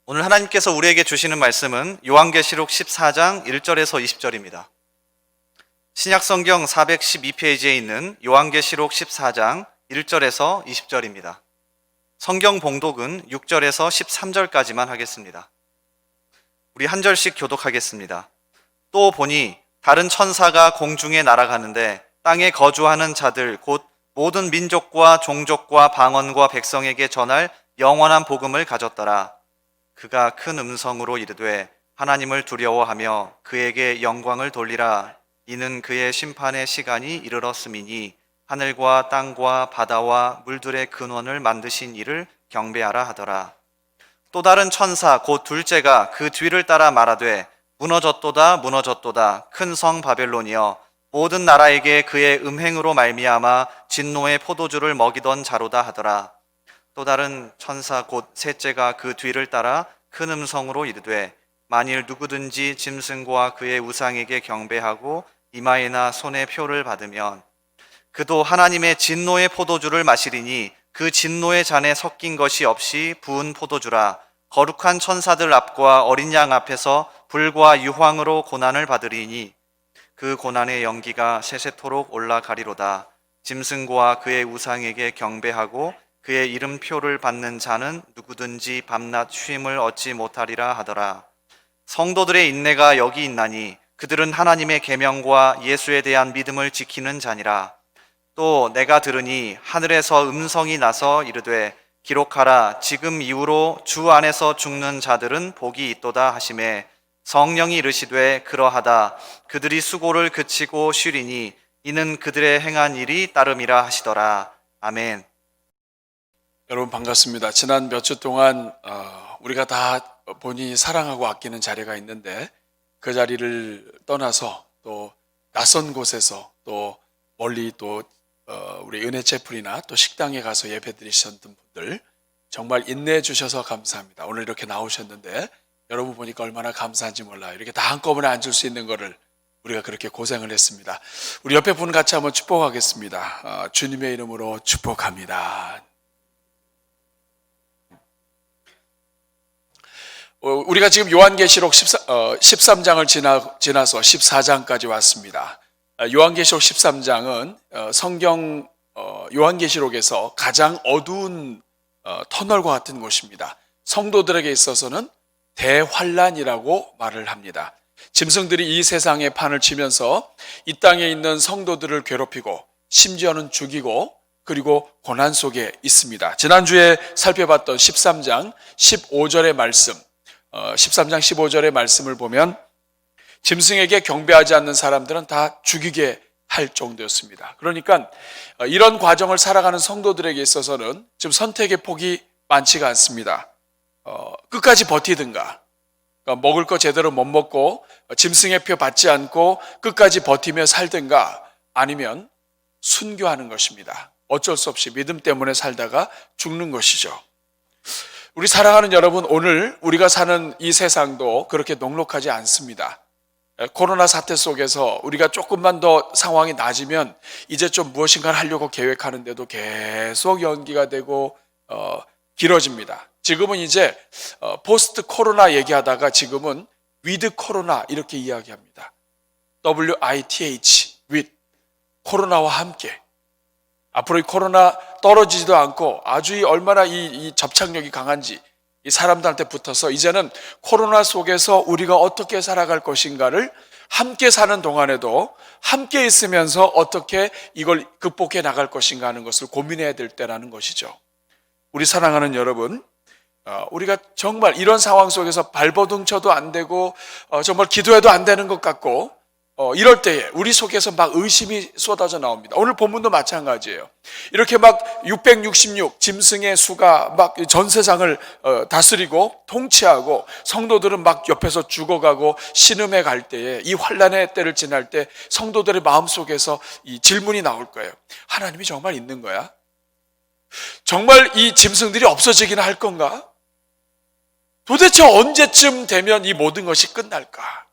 오늘 하나님께서 우리에게 주시는 말씀은 요한계시록 14장 1절에서 20절입니다. 신약성경 412페이지에 있는 요한계시록 14장 1절에서 20절입니다. 성경 봉독은 6절에서 13절까지만 하겠습니다. 우리 한 절씩 교독하겠습니다. 또 보니 다른 천사가 공중에 날아가는데 땅에 거주하는 자들 곧 모든 민족과 종족과 방언과 백성에게 전할 영원한 복음을 가졌더라. 그가 큰 음성으로 이르되 하나님을 두려워하며 그에게 영광을 돌리라. 이는 그의 심판의 시간이 이르렀음이니 하늘과 땅과 바다와 물들의 근원을 만드신 이를 경배하라 하더라. 또 다른 천사 곧 둘째가 그 뒤를 따라 말하되 무너졌도다 무너졌도다 큰 성 바벨론이여 모든 나라에게 그의 음행으로 말미암아 진노의 포도주를 먹이던 자로다 하더라. 또 다른 천사 곧 셋째가 그 뒤를 따라 큰 음성으로 이르되 만일 누구든지 짐승과 그의 우상에게 경배하고 이마에나 손에 표를 받으면 그도 하나님의 진노의 포도주를 마시리니 그 진노의 잔에 섞인 것이 없이 부은 포도주라. 거룩한 천사들 앞과 어린 양 앞에서 불과 유황으로 고난을 받으리니 그 고난의 연기가 세세토록 올라가리로다. 짐승과 그의 우상에게 경배하고 그의 이름표를 받는 자는 누구든지 밤낮 쉼을 얻지 못하리라 하더라. 성도들의 인내가 여기 있나니 그들은 하나님의 계명과 예수에 대한 믿음을 지키는 자니라. 또 내가 들으니 하늘에서 음성이 나서 이르되 기록하라. 지금 이후로 주 안에서 죽는 자들은 복이 있도다 하시매 성령이 이르시되 그러하다. 그들이 수고를 그치고 쉬리니 이는 그들의 행한 일이 따름이라 하시더라. 아멘. 여러분 반갑습니다. 지난 몇 주 동안 우리가 다 본인이 사랑하고 아끼는 자리가 있는데 그 자리를 떠나서 또 낯선 곳에서 또 멀리 또 우리 은혜 채플이나 또 식당에 가서 예배 드리셨던 분들 정말 인내해 주셔서 감사합니다. 오늘 이렇게 나오셨는데 여러분 보니까 얼마나 감사한지 몰라요. 이렇게 다 한꺼번에 앉을 수 있는 거를 우리가 그렇게 고생을 했습니다. 우리 옆에 분 같이 한번 축복하겠습니다. 주님의 이름으로 축복합니다. 우리가 지금 요한계시록 13장을 지나서 14장까지 왔습니다. 요한계시록 13장은 성경 요한계시록에서 가장 어두운 터널과 같은 곳입니다. 성도들에게 있어서는 대환란이라고 말을 합니다. 짐승들이 이 세상에 판을 치면서 이 땅에 있는 성도들을 괴롭히고 심지어는 죽이고 그리고 고난 속에 있습니다. 지난주에 살펴봤던 13장 15절의 말씀 13장 15절의 말씀을 보면 짐승에게 경배하지 않는 사람들은 다 죽이게 할 정도였습니다. 그러니까 이런 과정을 살아가는 성도들에게 있어서는 지금 선택의 폭이 많지가 않습니다. 끝까지 버티든가 그러니까 먹을 거 제대로 못 먹고 짐승의 표 받지 않고 끝까지 버티며 살든가 아니면 순교하는 것입니다. 어쩔 수 없이 믿음 때문에 살다가 죽는 것이죠. 우리 사랑하는 여러분, 오늘 우리가 사는 이 세상도 그렇게 녹록하지 않습니다. 코로나 사태 속에서 우리가 조금만 더 상황이 나아지면 이제 좀 무엇인가를 하려고 계획하는데도 계속 연기가 되고 길어집니다. 지금은 이제 포스트 코로나 얘기하다가 지금은 위드 코로나 이렇게 이야기합니다. WITH, with, 코로나와 함께. 앞으로 이 코로나 떨어지지도 않고 아주 얼마나 이 접착력이 강한지 이 사람들한테 붙어서 이제는 코로나 속에서 우리가 어떻게 살아갈 것인가를 함께 사는 동안에도 함께 있으면서 어떻게 이걸 극복해 나갈 것인가 하는 것을 고민해야 될 때라는 것이죠. 우리 사랑하는 여러분, 우리가 정말 이런 상황 속에서 발버둥 쳐도 안 되고 정말 기도해도 안 되는 것 같고 이럴 때에 우리 속에서 막 의심이 쏟아져 나옵니다. 오늘 본문도 마찬가지예요. 이렇게 막 666 짐승의 수가 막 전 세상을 다스리고 통치하고 성도들은 막 옆에서 죽어가고 신음해 갈 때에 이 환난의 때를 지날 때 성도들의 마음속에서 이 질문이 나올 거예요. 하나님이 정말 있는 거야? 정말 이 짐승들이 없어지기는 할 건가? 도대체 언제쯤 되면 이 모든 것이 끝날까?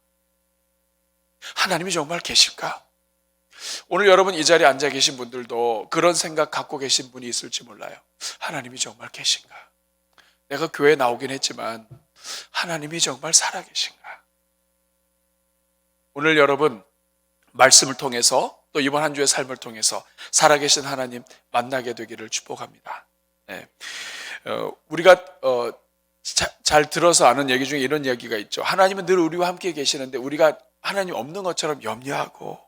하나님이 정말 계실까? 오늘 여러분 이 자리에 앉아 계신 분들도 그런 생각 갖고 계신 분이 있을지 몰라요. 하나님이 정말 계신가? 내가 교회에 나오긴 했지만 하나님이 정말 살아계신가? 오늘 여러분 말씀을 통해서 또 이번 한 주의 삶을 통해서 살아계신 하나님 만나게 되기를 축복합니다. 네. 우리가 잘 들어서 아는 얘기 중에 이런 얘기가 있죠. 하나님은 늘 우리와 함께 계시는데 우리가 하나님 없는 것처럼 염려하고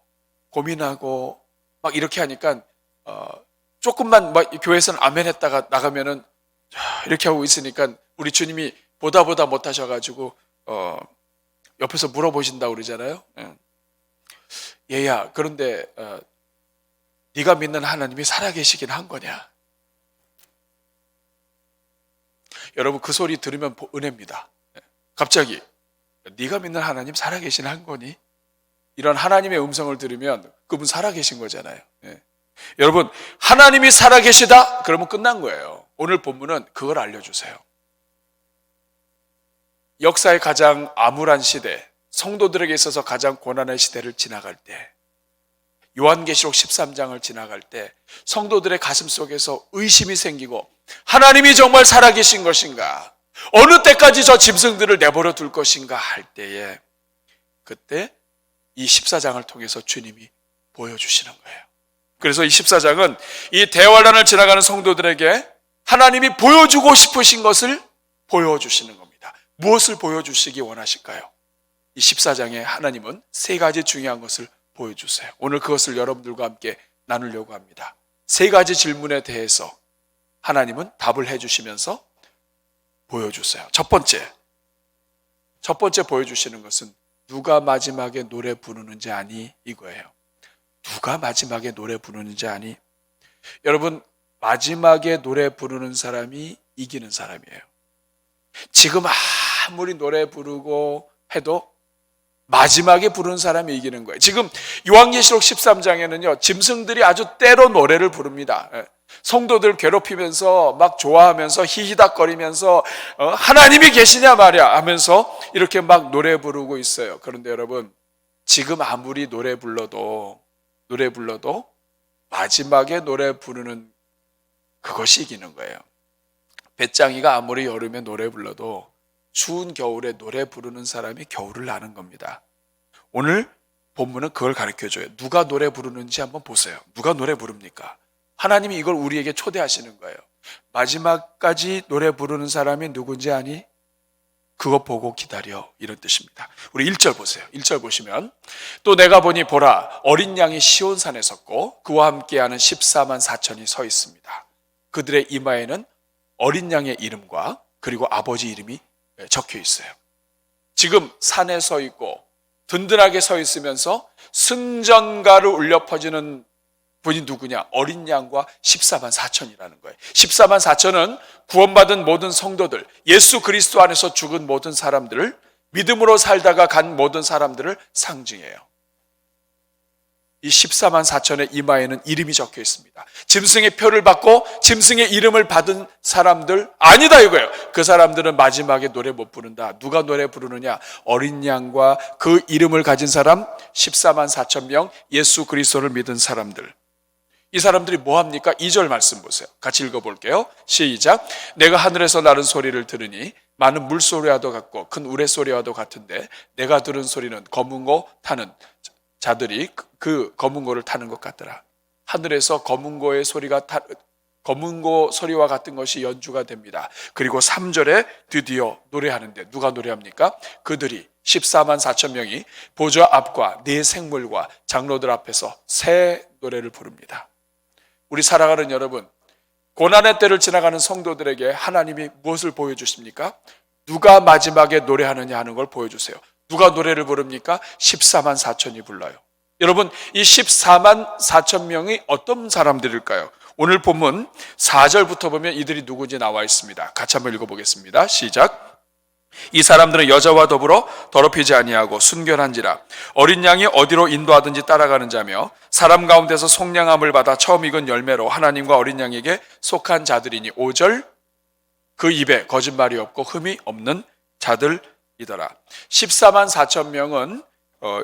고민하고 막 이렇게 하니까 조금만 막 교회에서는 아멘 했다가 나가면은 이렇게 하고 있으니까 우리 주님이 보다 못하셔가지고 옆에서 물어보신다고 그러잖아요. 얘야, 그런데 네가 믿는 하나님이 살아계시긴 한 거냐? 여러분 그 소리 들으면 은혜입니다. 갑자기 네가 믿는 하나님 살아계신 한 거니? 이런 하나님의 음성을 들으면 그분 살아계신 거잖아요. 여러분 하나님이 살아계시다? 그러면 끝난 거예요. 오늘 본문은 그걸 알려주세요. 역사의 가장 암울한 시대, 성도들에게 있어서 가장 고난의 시대를 지나갈 때, 요한계시록 13장을 지나갈 때 성도들의 가슴 속에서 의심이 생기고 하나님이 정말 살아계신 것인가? 어느 때까지 저 짐승들을 내버려 둘 것인가 할 때에 그때 이 14장을 통해서 주님이 보여주시는 거예요. 그래서 이 14장은 이 대환란을 지나가는 성도들에게 하나님이 보여주고 싶으신 것을 보여주시는 겁니다. 무엇을 보여주시기 원하실까요? 이 14장에 하나님은 세 가지 중요한 것을 보여주세요. 오늘 그것을 여러분들과 함께 나누려고 합니다. 세 가지 질문에 대해서 하나님은 답을 해주시면서 보여주세요. 첫 번째 보여주시는 것은 누가 마지막에 노래 부르는지 아니? 이거예요. 누가 마지막에 노래 부르는지 아니? 여러분 마지막에 노래 부르는 사람이 이기는 사람이에요. 지금 아무리 노래 부르고 해도 마지막에 부르는 사람이 이기는 거예요. 지금 요한계시록 13장에는요 짐승들이 아주 때로 노래를 부릅니다. 성도들 괴롭히면서 막 좋아하면서 히히닥거리면서 하나님이 계시냐 말이야 하면서 이렇게 막 노래 부르고 있어요. 그런데 여러분 지금 아무리 노래 불러도 마지막에 노래 부르는 그것이 이기는 거예요. 배짱이가 아무리 여름에 노래 불러도 추운 겨울에 노래 부르는 사람이 겨울을 나는 겁니다. 오늘 본문은 그걸 가르쳐줘요. 누가 노래 부르는지 한번 보세요. 누가 노래 부릅니까? 하나님이 이걸 우리에게 초대하시는 거예요. 마지막까지 노래 부르는 사람이 누군지 아니? 그거 보고 기다려, 이런 뜻입니다. 우리 1절 보세요. 1절 보시면 또 내가 보니 보라 어린 양이 시온산에 섰고 그와 함께하는 14만 4천이 서 있습니다. 그들의 이마에는 어린 양의 이름과 그리고 아버지 이름이 적혀 있어요. 지금 산에 서 있고 든든하게 서 있으면서 승전가를 울려 퍼지는 분이 누구냐? 어린 양과 14만 4천이라는 거예요. 14만 4천은 구원받은 모든 성도들, 예수 그리스도 안에서 죽은 모든 사람들을, 믿음으로 살다가 간 모든 사람들을 상징해요. 이 14만 4천의 이마에는 이름이 적혀 있습니다. 짐승의 표를 받고 짐승의 이름을 받은 사람들 아니다 이거예요. 그 사람들은 마지막에 노래 못 부른다. 누가 노래 부르느냐? 어린 양과 그 이름을 가진 사람 14만 4천 명, 예수 그리스도를 믿은 사람들. 이 사람들이 뭐합니까? 2절 말씀 보세요. 같이 읽어볼게요. 시작. 내가 하늘에서 나는 소리를 들으니 많은 물소리와도 같고 큰 우레소리와도 같은데 내가 들은 소리는 검은고 타는 자들이 그 검은고를 타는 것 같더라. 하늘에서 검은고의 소리가 검은고 소리와 같은 것이 연주가 됩니다. 그리고 3절에 드디어 노래하는데 누가 노래합니까? 그들이 14만 4천 명이 보좌 앞과 네 생물과 장로들 앞에서 새 노래를 부릅니다. 우리 살아가는 여러분, 고난의 때를 지나가는 성도들에게 하나님이 무엇을 보여주십니까? 누가 마지막에 노래하느냐 하는 걸 보여주세요. 누가 노래를 부릅니까? 14만 4천이 불러요. 여러분, 이 14만 4천 명이 어떤 사람들일까요? 오늘 본문 4절부터 보면 이들이 누구인지 나와 있습니다. 같이 한번 읽어보겠습니다. 시작. 이 사람들은 여자와 더불어 더럽히지 아니하고 순결한지라 어린 양이 어디로 인도하든지 따라가는 자며 사람 가운데서 속량함을 받아 처음 익은 열매로 하나님과 어린 양에게 속한 자들이니 5절 그 입에 거짓말이 없고 흠이 없는 자들이더라. 14만 4천 명은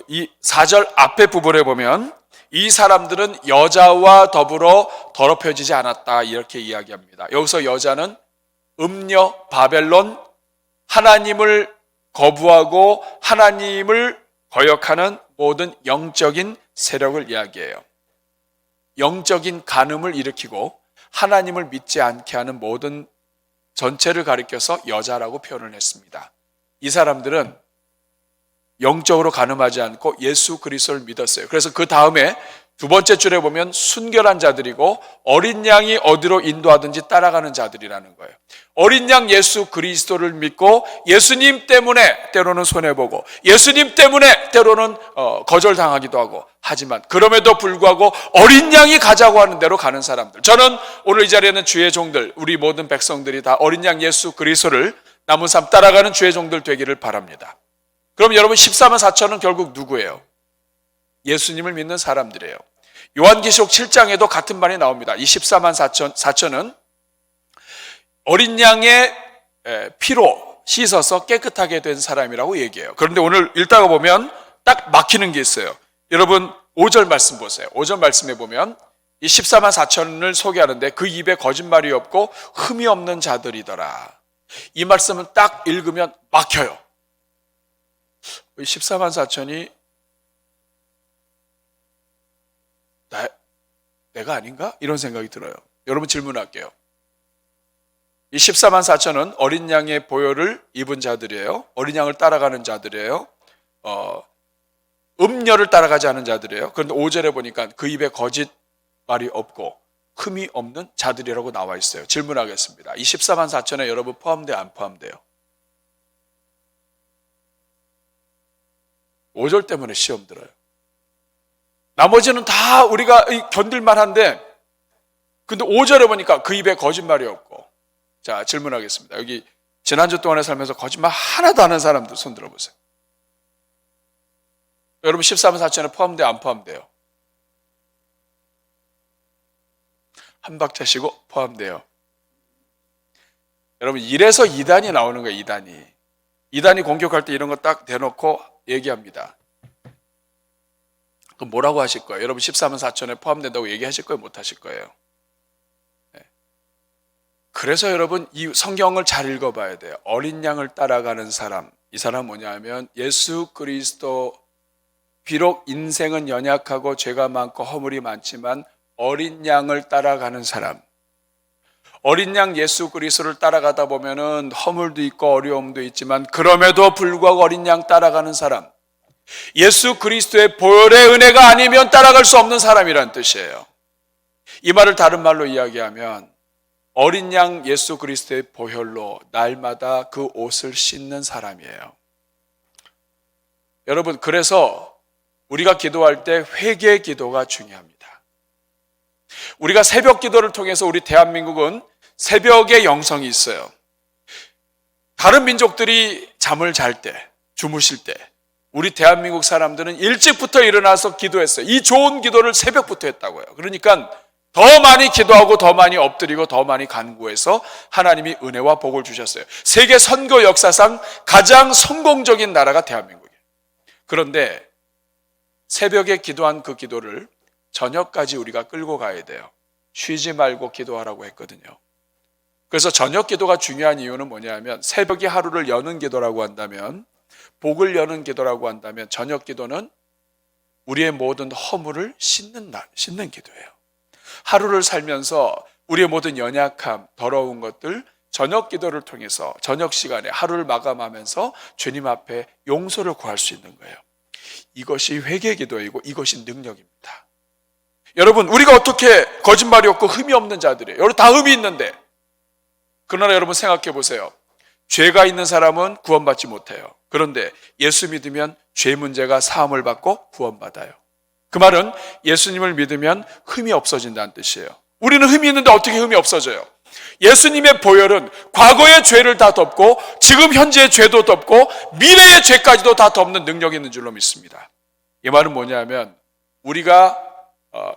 이 4절 앞에 부분에 보면 이 사람들은 여자와 더불어 더럽혀지지 않았다 이렇게 이야기합니다. 여기서 여자는 음녀, 바벨론, 하나님을 거부하고 하나님을 거역하는 모든 영적인 세력을 이야기해요. 영적인 간음을 일으키고 하나님을 믿지 않게 하는 모든 전체를 가리켜서 여자라고 표현을 했습니다. 이 사람들은 영적으로 간음하지 않고 예수 그리스도를 믿었어요. 그래서 그 다음에 두 번째 줄에 보면 순결한 자들이고 어린 양이 어디로 인도하든지 따라가는 자들이라는 거예요. 어린 양 예수 그리스도를 믿고 예수님 때문에 때로는 손해보고 예수님 때문에 때로는 거절당하기도 하고, 하지만 그럼에도 불구하고 어린 양이 가자고 하는 대로 가는 사람들. 저는 오늘 이 자리에 있는 주의 종들, 우리 모든 백성들이 다 어린 양 예수 그리스도를 남은 삶 따라가는 주의 종들 되기를 바랍니다. 그럼 여러분 14만 4천은 결국 누구예요? 예수님을 믿는 사람들이에요. 요한계시록 7장에도 같은 말이 나옵니다. 이 14만 4천은 어린 양의 피로 씻어서 깨끗하게 된 사람이라고 얘기해요. 그런데 오늘 읽다가 보면 딱 막히는 게 있어요. 여러분 5절 말씀 보세요. 5절 말씀에 보면 이 14만 4천을 소개하는데 그 입에 거짓말이 없고 흠이 없는 자들이더라. 이 말씀은 딱 읽으면 막혀요. 14만 4천이 내가 아닌가? 이런 생각이 들어요. 여러분 질문할게요. 이 14만 4천은 어린 양의 보혈을 입은 자들이에요. 어린 양을 따라가는 자들이에요. 음녀를 따라가지 않은 자들이에요. 그런데 5절에 보니까 그 입에 거짓말이 없고 흠이 없는 자들이라고 나와 있어요. 질문하겠습니다. 이 14만 4천에 여러분 포함돼요, 안 포함돼요? 5절 때문에 시험 들어요. 나머지는 다 우리가 견딜만 한데, 근데 5절에 보니까 그 입에 거짓말이 없고. 자, 질문하겠습니다. 여기 지난주 동안에 살면서 거짓말 하나도 안 한 사람들 손 들어보세요. 여러분 14만 4천에 포함돼요, 안 포함돼요? 한 박자 쉬고 포함돼요. 여러분 이래서 이단이 나오는 거예요. 이단이 공격할 때 이런 거 딱 대놓고 얘기합니다. 그럼 뭐라고 하실 거예요? 여러분 14만 4천에 포함된다고 얘기하실 거예요? 못 하실 거예요? 네. 그래서 여러분 이 성경을 잘 읽어봐야 돼요. 어린 양을 따라가는 사람, 이 사람 뭐냐면 예수 그리스도, 비록 인생은 연약하고 죄가 많고 허물이 많지만 어린 양을 따라가는 사람. 어린 양 예수 그리스도를 따라가다 보면은 허물도 있고 어려움도 있지만 그럼에도 불구하고 어린 양 따라가는 사람. 예수 그리스도의 보혈의 은혜가 아니면 따라갈 수 없는 사람이란 뜻이에요. 이 말을 다른 말로 이야기하면 어린 양 예수 그리스도의 보혈로 날마다 그 옷을 씻는 사람이에요. 여러분, 그래서 우리가 기도할 때 회개 기도가 중요합니다. 우리가 새벽 기도를 통해서 우리 대한민국은 새벽의 영성이 있어요. 다른 민족들이 잠을 잘 때, 주무실 때 우리 대한민국 사람들은 일찍부터 일어나서 기도했어요. 이 좋은 기도를 새벽부터 했다고요. 그러니까 더 많이 기도하고 더 많이 엎드리고 더 많이 간구해서 하나님이 은혜와 복을 주셨어요. 세계 선교 역사상 가장 성공적인 나라가 대한민국이에요. 그런데 새벽에 기도한 그 기도를 저녁까지 우리가 끌고 가야 돼요. 쉬지 말고 기도하라고 했거든요. 그래서 저녁 기도가 중요한 이유는 뭐냐면 새벽이 하루를 여는 기도라고 한다면, 복을 여는 기도라고 한다면 저녁 기도는 우리의 모든 허물을 씻는 기도예요. 하루를 살면서 우리의 모든 연약함, 더러운 것들 저녁 기도를 통해서 저녁 시간에 하루를 마감하면서 주님 앞에 용서를 구할 수 있는 거예요. 이것이 회개 기도이고 이것이 능력입니다. 여러분, 우리가 어떻게 거짓말이 없고 흠이 없는 자들이에요? 여러분 다 흠이 있는데. 그러나 여러분 생각해 보세요. 죄가 있는 사람은 구원받지 못해요. 그런데 예수 믿으면 죄 문제가 사함을 받고 구원받아요. 그 말은 예수님을 믿으면 흠이 없어진다는 뜻이에요. 우리는 흠이 있는데 어떻게 흠이 없어져요? 예수님의 보혈은 과거의 죄를 다 덮고 지금 현재의 죄도 덮고 미래의 죄까지도 다 덮는 능력이 있는 줄로 믿습니다. 이 말은 뭐냐면 우리가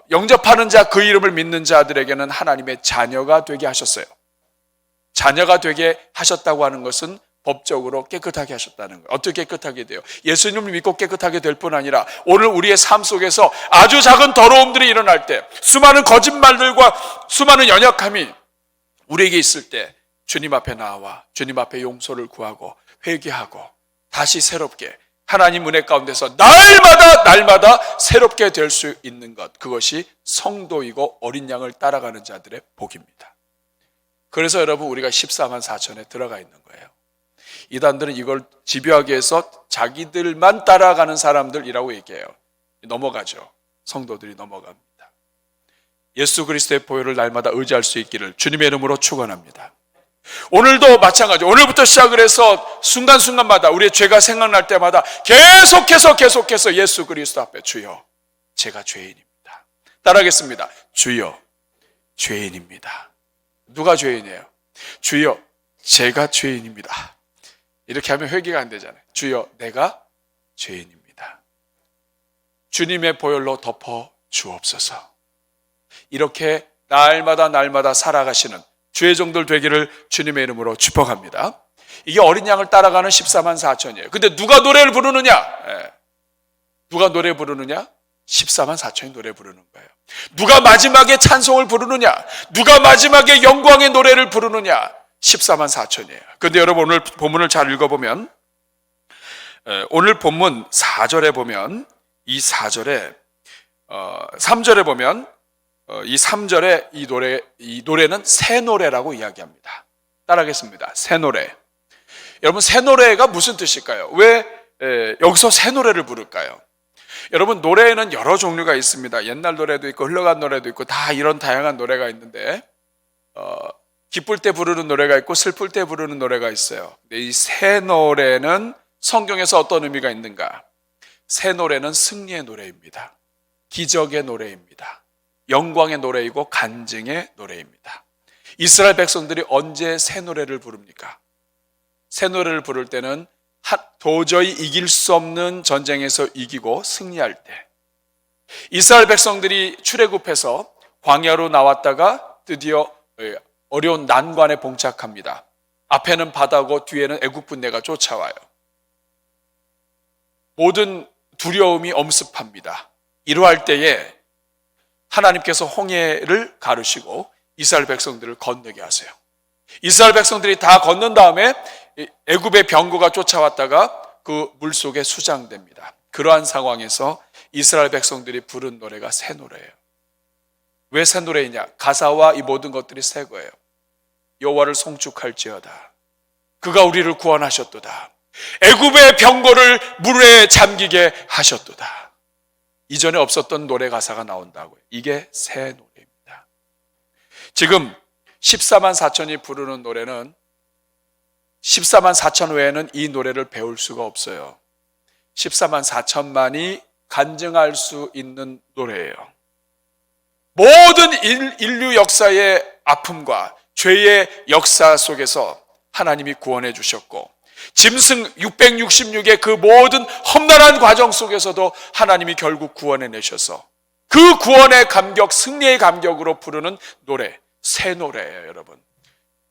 영접하는 자, 그 이름을 믿는 자들에게는 하나님의 자녀가 되게 하셨어요. 자녀가 되게 하셨다고 하는 것은 법적으로 깨끗하게 하셨다는 거예요. 어떻게 깨끗하게 돼요? 예수님을 믿고 깨끗하게 될 뿐 아니라 오늘 우리의 삶 속에서 아주 작은 더러움들이 일어날 때, 수많은 거짓말들과 수많은 연약함이 우리에게 있을 때 주님 앞에 나와 주님 앞에 용서를 구하고 회개하고 다시 새롭게 하나님 은혜 가운데서 날마다 새롭게 될 수 있는 것, 그것이 성도이고 어린 양을 따라가는 자들의 복입니다. 그래서 여러분, 우리가 14만 4천에 들어가 있는 거예요. 이단들은 이걸 집요하게 해서 자기들만 따라가는 사람들이라고 얘기해요. 넘어가죠. 성도들이 넘어갑니다. 예수 그리스도의 보혈을 날마다 의지할 수 있기를 주님의 이름으로 축원합니다. 오늘도 마찬가지, 오늘부터 시작을 해서 순간순간마다 우리의 죄가 생각날 때마다 계속해서 예수 그리스도 앞에 주여, 제가 죄인입니다. 따라하겠습니다. 주여, 죄인입니다. 누가 죄인이에요? 주여, 제가 죄인입니다. 이렇게 하면 회개가 안 되잖아요. 주여, 내가 죄인입니다. 주님의 보혈로 덮어 주옵소서. 이렇게 날마다 살아가시는 주의 종들 되기를 주님의 이름으로 축복합니다. 이게 어린 양을 따라가는 14만 4천이에요. 근데 누가 노래를 부르느냐? 누가 노래 부르느냐? 14만 4천이 노래 부르는 거예요. 누가 마지막에 찬송을 부르느냐? 누가 마지막에 영광의 노래를 부르느냐? 14만 4천이에요. 근데 여러분, 오늘 본문을 잘 읽어보면, 오늘 본문 4절에 보면, 이 4절에 3절에 보면, 이 3절에 이 노래는 새 노래라고 이야기합니다. 따라하겠습니다. 새 노래. 여러분, 새 노래가 무슨 뜻일까요? 왜 여기서 새 노래를 부를까요? 여러분, 노래에는 여러 종류가 있습니다. 옛날 노래도 있고 흘러간 노래도 있고 다 이런 다양한 노래가 있는데, 기쁠 때 부르는 노래가 있고 슬플 때 부르는 노래가 있어요. 근데 이 새 노래는 성경에서 어떤 의미가 있는가? 새 노래는 승리의 노래입니다. 기적의 노래입니다. 영광의 노래이고 간증의 노래입니다. 이스라엘 백성들이 언제 새 노래를 부릅니까? 새 노래를 부를 때는 도저히 이길 수 없는 전쟁에서 이기고 승리할 때, 이스라엘 백성들이 출애굽해서 광야로 나왔다가 드디어 어려운 난관에 봉착합니다. 앞에는 바다고 뒤에는 애국 군대가 쫓아와요. 모든 두려움이 엄습합니다. 이러할 때에 하나님께서 홍해를 가르시고 이스라엘 백성들을 건너게 하세요. 이스라엘 백성들이 다 건넌 다음에 애굽의 병거가 쫓아왔다가 그 물속에 수장됩니다. 그러한 상황에서 이스라엘 백성들이 부른 노래가 새 노래예요. 왜 새 노래이냐? 가사와 이 모든 것들이 새 거예요. 여호와를 송축할지어다. 그가 우리를 구원하셨도다. 애굽의 병거를 물에 잠기게 하셨도다. 이전에 없었던 노래 가사가 나온다고요. 이게 새 노래입니다. 지금 14만 4천이 부르는 노래는 14만 4천 외에는 이 노래를 배울 수가 없어요. 14만 4천만이 간증할 수 있는 노래예요. 모든 인류 역사의 아픔과 죄의 역사 속에서 하나님이 구원해 주셨고, 짐승 666의 그 모든 험난한 과정 속에서도 하나님이 결국 구원해 내셔서 그 구원의 감격, 승리의 감격으로 부르는 노래, 새 노래예요.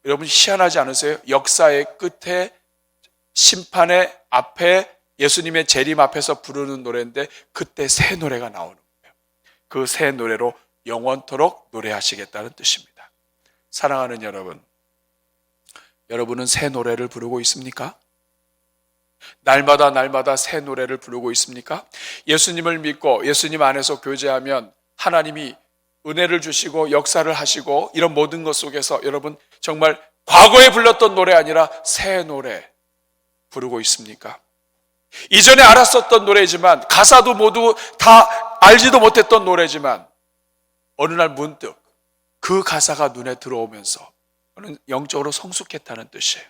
여러분 희한하지 않으세요? 역사의 끝에, 심판의 앞에, 예수님의 재림 앞에서 부르는 노래인데 그때 새 노래가 나오는 거예요. 그 새 노래로 영원토록 노래하시겠다는 뜻입니다. 사랑하는 여러분, 여러분은 새 노래를 부르고 있습니까? 날마다 새 노래를 부르고 있습니까? 예수님을 믿고 예수님 안에서 교제하면 하나님이 은혜를 주시고 역사를 하시고 이런 모든 것 속에서 여러분 정말 과거에 불렀던 노래 아니라 새 노래 부르고 있습니까? 이전에 알았었던 노래지만 가사도 모두 다 알지도 못했던 노래지만 어느 날 문득 그 가사가 눈에 들어오면서 저는 영적으로 성숙했다는 뜻이에요.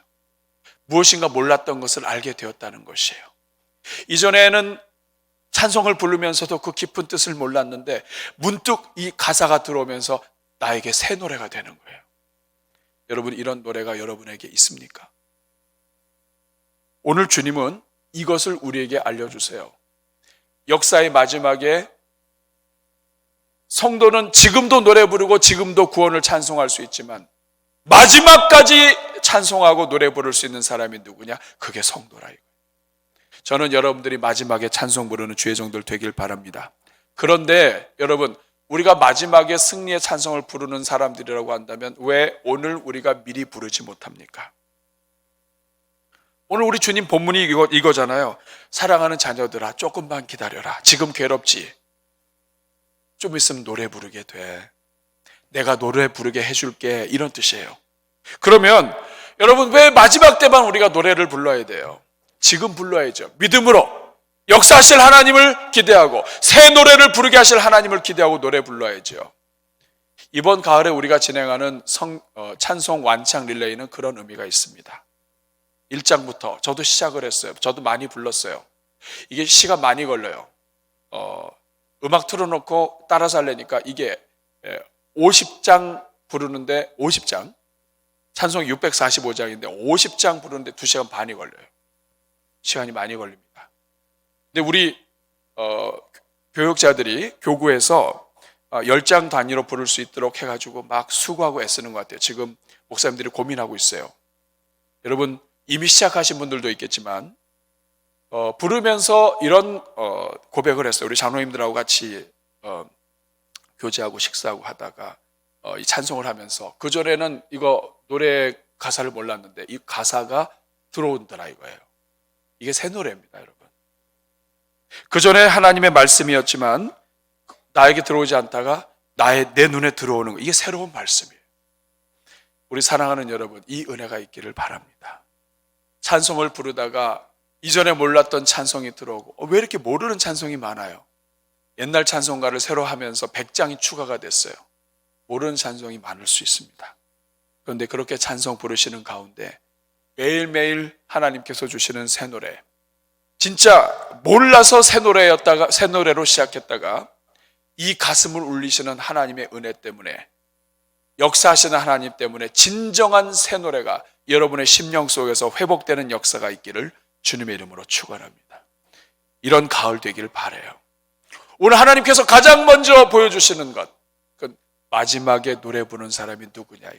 무엇인가 몰랐던 것을 알게 되었다는 것이에요. 이전에는 찬송을 부르면서도 그 깊은 뜻을 몰랐는데 문득 이 가사가 들어오면서 나에게 새 노래가 되는 거예요. 여러분, 이런 노래가 여러분에게 있습니까? 오늘 주님은 이것을 우리에게 알려주세요. 역사의 마지막에 성도는 지금도 노래 부르고 지금도 구원을 찬송할 수 있지만 마지막까지 찬송하고 노래 부를 수 있는 사람이 누구냐? 그게 성도라 이거예요. 저는 여러분들이 마지막에 찬송 부르는 주의 종들 되길 바랍니다. 그런데 여러분, 우리가 마지막에 승리의 찬송을 부르는 사람들이라고 한다면 왜 오늘 우리가 미리 부르지 못합니까? 오늘 우리 주님 본문이 이거잖아요. 사랑하는 자녀들아, 조금만 기다려라. 지금 괴롭지? 좀 있으면 노래 부르게 돼. 내가 노래 부르게 해줄게. 이런 뜻이에요. 그러면 여러분, 왜 마지막 때만 우리가 노래를 불러야 돼요? 지금 불러야죠. 믿음으로 역사하실 하나님을 기대하고 새 노래를 부르게 하실 하나님을 기대하고 노래 불러야죠. 이번 가을에 우리가 진행하는 찬송 완창 릴레이는 그런 의미가 있습니다. 1장부터 저도 시작을 했어요. 저도 많이 불렀어요. 이게 시간 많이 걸려요. 음악 틀어놓고 따라서 하려니까 이게 50장 부르는데 50장, 찬송 645장인데 50장 부르는데 2시간 반이 걸려요. 시간이 많이 걸립니다. 근데 우리 교육자들이 교구에서 10장 단위로 부를 수 있도록 해가지고 막 수고하고 애쓰는 것 같아요. 지금 목사님들이 고민하고 있어요. 여러분, 이미 시작하신 분들도 있겠지만 부르면서 이런 고백을 했어요. 우리 장로님들하고 같이 교제하고 식사하고 하다가 이 찬송을 하면서 그전에는 이거 노래 가사를 몰랐는데 이 가사가 들어온더라 이거예요. 이게 새 노래입니다, 여러분. 그전에 하나님의 말씀이었지만 나에게 들어오지 않다가 내 눈에 들어오는 거, 이게 새로운 말씀이에요. 우리 사랑하는 여러분, 이 은혜가 있기를 바랍니다. 찬송을 부르다가 이전에 몰랐던 찬송이 들어오고 왜 이렇게 모르는 찬송이 많아요? 옛날 찬송가를 새로 하면서 100장이 추가가 됐어요. 모르는 찬송이 많을 수 있습니다. 그런데 그렇게 찬송 부르시는 가운데 매일매일 하나님께서 주시는 새 노래, 진짜 몰라서 새 노래로 시작했다가 이 가슴을 울리시는 하나님의 은혜 때문에, 역사하시는 하나님 때문에 진정한 새 노래가 여러분의 심령 속에서 회복되는 역사가 있기를 주님의 이름으로 축원합니다. 이런 가을 되기를 바라요. 오늘 하나님께서 가장 먼저 보여주시는 것, 그 마지막에 노래 부르는 사람이 누구냐.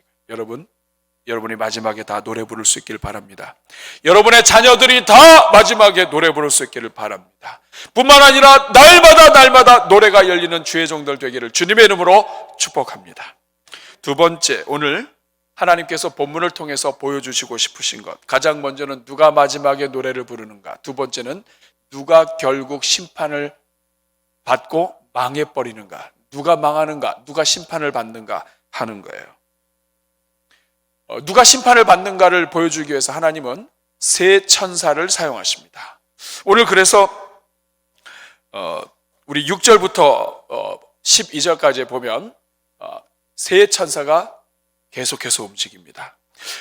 여러분이 마지막에 다 노래 부를 수 있기를 바랍니다. 여러분의 자녀들이 다 마지막에 노래 부를 수 있기를 바랍니다. 뿐만 아니라 날마다 노래가 열리는 주의 종들 되기를 주님의 이름으로 축복합니다. 두 번째, 오늘 하나님께서 본문을 통해서 보여주시고 싶으신 것, 가장 먼저는 누가 마지막에 노래를 부르는가, 두 번째는 누가 결국 심판을 받고 망해버리는가, 누가 망하는가, 누가 심판을 받는가 하는 거예요. 누가 심판을 받는가를 보여주기 위해서 하나님은 세 천사를 사용하십니다. 오늘 그래서 우리 6절부터 12절까지 보면 세 천사가 계속해서 움직입니다.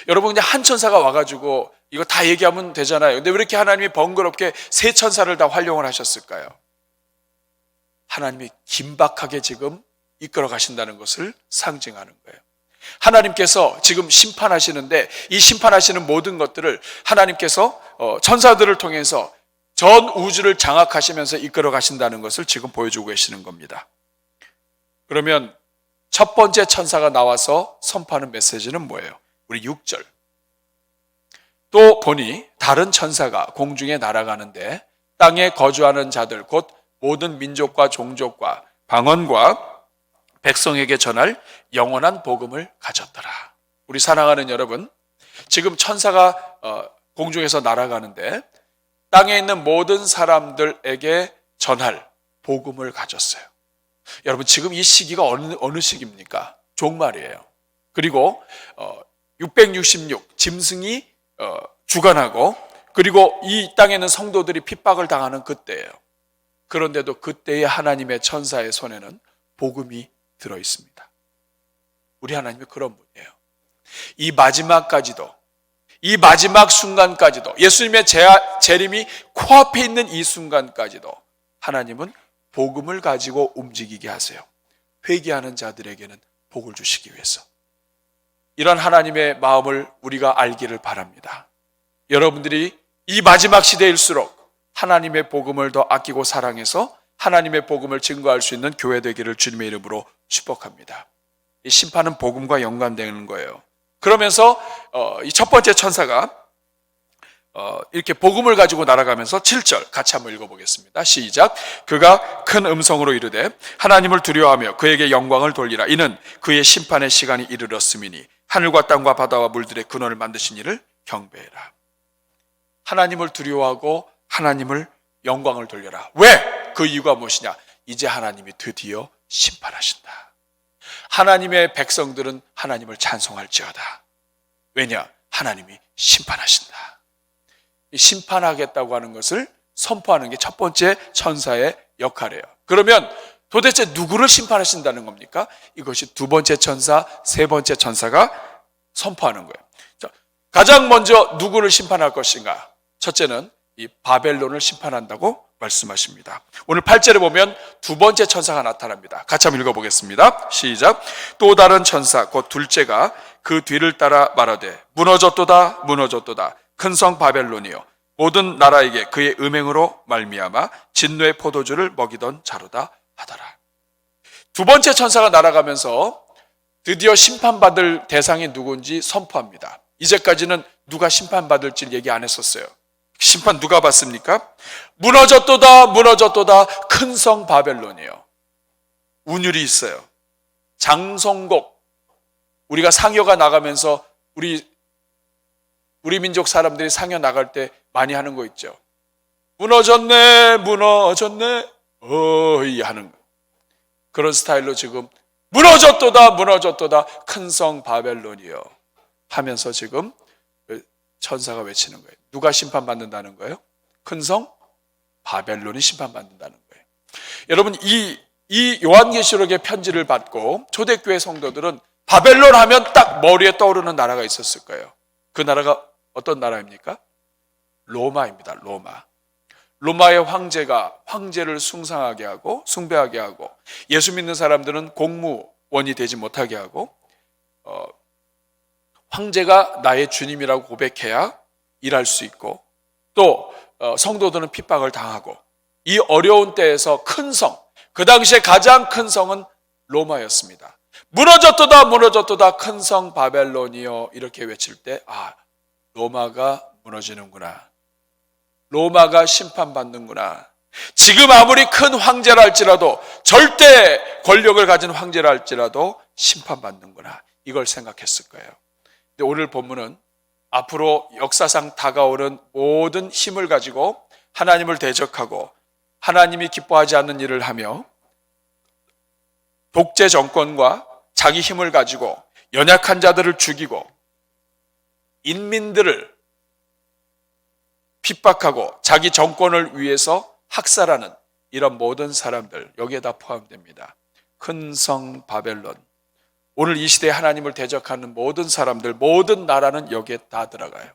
여러분, 그냥 한 천사가 와가지고 이거 다 얘기하면 되잖아요. 근데 왜 이렇게 하나님이 번거롭게 세 천사를 다 활용을 하셨을까요? 하나님이 긴박하게 지금 이끌어 가신다는 것을 상징하는 거예요. 하나님께서 지금 심판하시는데 이 심판하시는 모든 것들을 하나님께서 천사들을 통해서 전 우주를 장악하시면서 이끌어 가신다는 것을 지금 보여주고 계시는 겁니다. 그러면 첫 번째 천사가 나와서 선포하는 메시지는 뭐예요? 우리 6절. 또 보니 다른 천사가 공중에 날아가는데 땅에 거주하는 자들 곧 모든 민족과 종족과 방언과 백성에게 전할 영원한 복음을 가졌더라. 우리 사랑하는 여러분, 지금 천사가 공중에서 날아가는데 땅에 있는 모든 사람들에게 전할 복음을 가졌어요. 여러분, 지금 이 시기가 어느 시기입니까? 종말이에요. 그리고 666 짐승이 주관하고, 그리고 이 땅에 있는 성도들이 핍박을 당하는 그때예요. 그런데도 그때의 하나님의 천사의 손에는 복음이 들어 있습니다. 우리 하나님이 그런 분이에요. 이 마지막까지도, 이 마지막 순간까지도, 예수님의 재림이 코앞에 있는 이 순간까지도 하나님은 복음을 가지고 움직이게 하세요. 회개하는 자들에게는 복을 주시기 위해서. 이런 하나님의 마음을 우리가 알기를 바랍니다. 여러분들이 이 마지막 시대일수록 하나님의 복음을 더 아끼고 사랑해서 하나님의 복음을 증거할 수 있는 교회 되기를 주님의 이름으로 축복합니다. 이 심판은 복음과 연관되는 거예요. 그러면서 이 첫 번째 천사가 이렇게 복음을 가지고 날아가면서 7절 같이 한번 읽어보겠습니다. 시작. 그가 큰 음성으로 이르되 하나님을 두려워하며 그에게 영광을 돌리라. 이는 그의 심판의 시간이 이르렀음이니 하늘과 땅과 바다와 물들의 근원을 만드신 이를 경배해라. 하나님을 두려워하고 하나님을 영광을 돌려라. 왜? 그 이유가 무엇이냐? 이제 하나님이 드디어 심판하신다. 하나님의 백성들은 하나님을 찬송할지어다. 왜냐? 하나님이 심판하신다. 심판하겠다고 하는 것을 선포하는 게 첫 번째 천사의 역할이에요. 그러면 도대체 누구를 심판하신다는 겁니까? 이것이 두 번째 천사, 세 번째 천사가 선포하는 거예요. 자, 가장 먼저 누구를 심판할 것인가? 첫째는 이 바벨론을 심판한다고 말씀하십니다. 오늘 8절에 보면 두 번째 천사가 나타납니다. 같이 한번 읽어보겠습니다. 시작. 또 다른 천사 곧 둘째가 그 뒤를 따라 말하되 무너졌도다 무너졌도다 큰 성 바벨론이요 모든 나라에게 그의 음행으로 말미암아 진노의 포도주를 먹이던 자로다 하더라. 두 번째 천사가 날아가면서 드디어 심판받을 대상이 누군지 선포합니다. 이제까지는 누가 심판받을지 얘기 안 했었어요. 심판 누가 받습니까? 무너졌도다 무너졌도다 큰 성 바벨론이요. 운율이 있어요. 장성곡, 우리가 상여가 나가면서 우리 민족 사람들이 상여 나갈 때 많이 하는 거 있죠. 무너졌네 무너졌네 어이 하는 거. 그런 스타일로 지금 무너졌도다 무너졌도다 큰 성 바벨론이요 하면서 지금 천사가 외치는 거예요. 누가 심판받는다는 거예요? 큰 성 바벨론이 심판받는다는 거예요. 여러분 이 요한계시록의 편지를 받고 초대교회 성도들은 바벨론 하면 딱 머리에 떠오르는 나라가 있었을 거예요. 그 나라가 어떤 나라입니까? 로마입니다. 로마. 로마의 황제가 황제를 숭상하게 하고 숭배하게 하고 예수 믿는 사람들은 공무원이 되지 못하게 하고 황제가 나의 주님이라고 고백해야 일할 수 있고 또 성도들은 핍박을 당하고 이 어려운 때에서 큰 성, 그 당시에 가장 큰 성은 로마였습니다. 무너졌도다 무너졌도다 큰 성 바벨론이여 이렇게 외칠 때 로마가 무너지는구나. 로마가 심판받는구나. 지금 아무리 큰 황제라 할지라도 절대 권력을 가진 황제라 할지라도 심판받는구나. 이걸 생각했을 거예요. 근데 오늘 본문은 앞으로 역사상 다가오는 모든 힘을 가지고 하나님을 대적하고 하나님이 기뻐하지 않는 일을 하며 독재 정권과 자기 힘을 가지고 연약한 자들을 죽이고 인민들을 핍박하고 자기 정권을 위해서 학살하는 이런 모든 사람들 여기에 다 포함됩니다. 큰 성 바벨론. 오늘 이 시대에 하나님을 대적하는 모든 사람들, 모든 나라는 여기에 다 들어가요.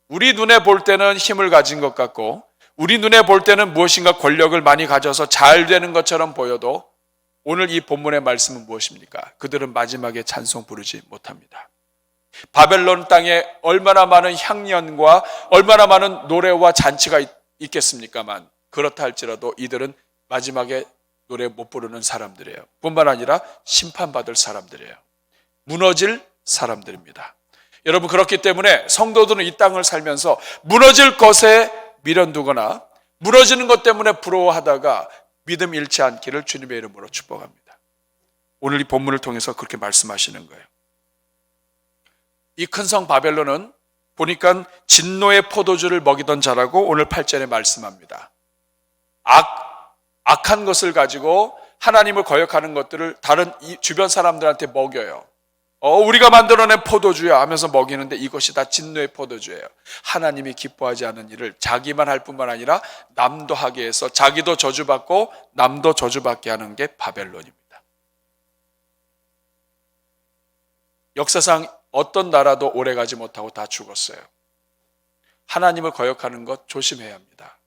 우리 눈에 볼 때는 힘을 가진 것 같고 우리 눈에 볼 때는 무엇인가 권력을 많이 가져서 잘 되는 것처럼 보여도 오늘 이 본문의 말씀은 무엇입니까? 그들은 마지막에 찬송 부르지 못합니다. 바벨론 땅에 얼마나 많은 향연과 얼마나 많은 노래와 잔치가 있겠습니까만 그렇다 할지라도 이들은 마지막에 노래 못 부르는 사람들이에요. 뿐만 아니라 심판받을 사람들이에요. 무너질 사람들입니다. 여러분 그렇기 때문에 성도들은 이 땅을 살면서 무너질 것에 미련두거나 무너지는 것 때문에 부러워하다가 믿음 잃지 않기를 주님의 이름으로 축복합니다. 오늘 이 본문을 통해서 그렇게 말씀하시는 거예요. 이 큰 성 바벨론은 보니까 진노의 포도주를 먹이던 자라고 오늘 8절에 말씀합니다. 악한 것을 가지고 하나님을 거역하는 것들을 다른 주변 사람들한테 먹여요. 우리가 만들어낸 포도주야 하면서 먹이는데 이것이 다 진노의 포도주예요. 하나님이 기뻐하지 않은 일을 자기만 할 뿐만 아니라 남도 하게 해서 자기도 저주받고 남도 저주받게 하는 게 바벨론입니다. 역사상 어떤 나라도 오래가지 못하고 다 죽었어요. 하나님을 거역하는 것 조심해야 합니다.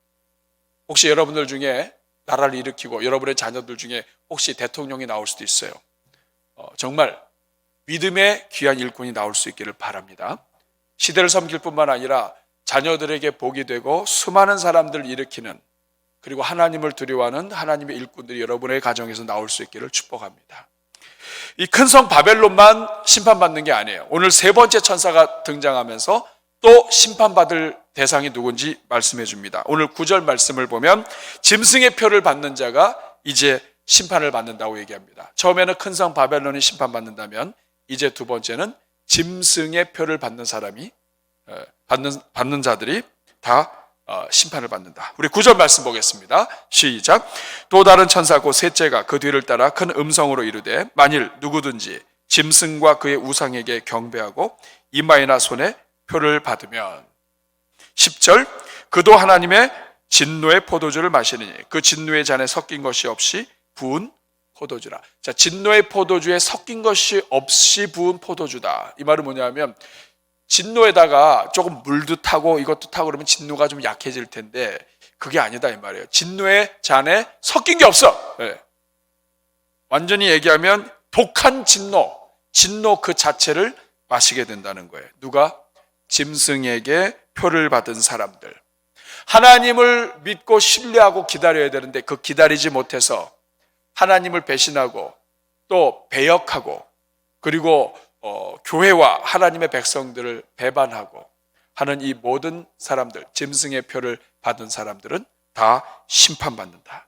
혹시 여러분들 중에 나라를 일으키고 여러분의 자녀들 중에 혹시 대통령이 나올 수도 있어요. 정말 믿음의 귀한 일꾼이 나올 수 있기를 바랍니다. 시대를 섬길 뿐만 아니라 자녀들에게 복이 되고 수많은 사람들을 일으키는 그리고 하나님을 두려워하는 하나님의 일꾼들이 여러분의 가정에서 나올 수 있기를 축복합니다. 이 큰 성 바벨론만 심판받는 게 아니에요. 오늘 세 번째 천사가 등장하면서 또 심판받을 대상이 누군지 말씀해 줍니다. 오늘 9절 말씀을 보면 짐승의 표를 받는 자가 이제 심판을 받는다고 얘기합니다. 처음에는 큰 성 바벨론이 심판받는다면 이제 두 번째는 짐승의 표를 받는 사람이 받는 자들이 다 심판을 받는다. 우리 9절 말씀 보겠습니다. 시작. 또 다른 천사 곧 셋째가 그 뒤를 따라 큰 음성으로 이르되 만일 누구든지 짐승과 그의 우상에게 경배하고 이마에나 손에 표를 받으면 10절 그도 하나님의 진노의 포도주를 마시느니 그 진노의 잔에 섞인 것이 없이 부은 포도주라. 자, 진노의 포도주에 섞인 것이 없이 부은 포도주다. 이 말은 뭐냐면 진노에다가 조금 물도 타고 이것도 타고 그러면 진노가 좀 약해질 텐데 그게 아니다 이 말이에요. 진노의 잔에 섞인 게 없어. 네. 완전히 얘기하면 독한 진노 그 자체를 마시게 된다는 거예요. 누가? 짐승에게 표를 받은 사람들. 하나님을 믿고 신뢰하고 기다려야 되는데 그 기다리지 못해서 하나님을 배신하고 또 배역하고 그리고 교회와 하나님의 백성들을 배반하고 하는 이 모든 사람들, 짐승의 표를 받은 사람들은 다 심판받는다.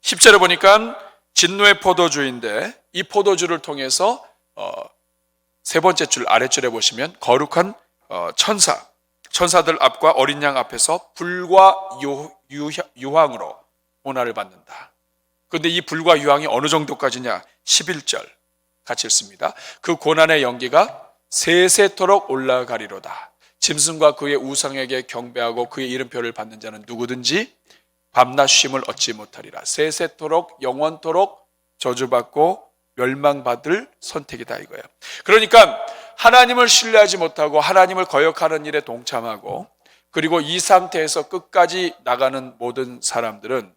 10절에 보니까 진노의 포도주인데 이 포도주를 통해서 세 번째 줄 아랫줄에 보시면 거룩한 천사들 앞과 어린 양 앞에서 불과 유황으로 고난을 받는다. 그런데 이 불과 유황이 어느 정도까지냐? 11절 같이 읽습니다. 그 고난의 연기가 세세토록 올라가리로다. 짐승과 그의 우상에게 경배하고 그의 이름표를 받는 자는 누구든지 밤낮 쉼을 얻지 못하리라. 세세토록 영원토록 저주받고 멸망받을 선택이다 이거예요. 그러니까 하나님을 신뢰하지 못하고 하나님을 거역하는 일에 동참하고 그리고 이 상태에서 끝까지 나가는 모든 사람들은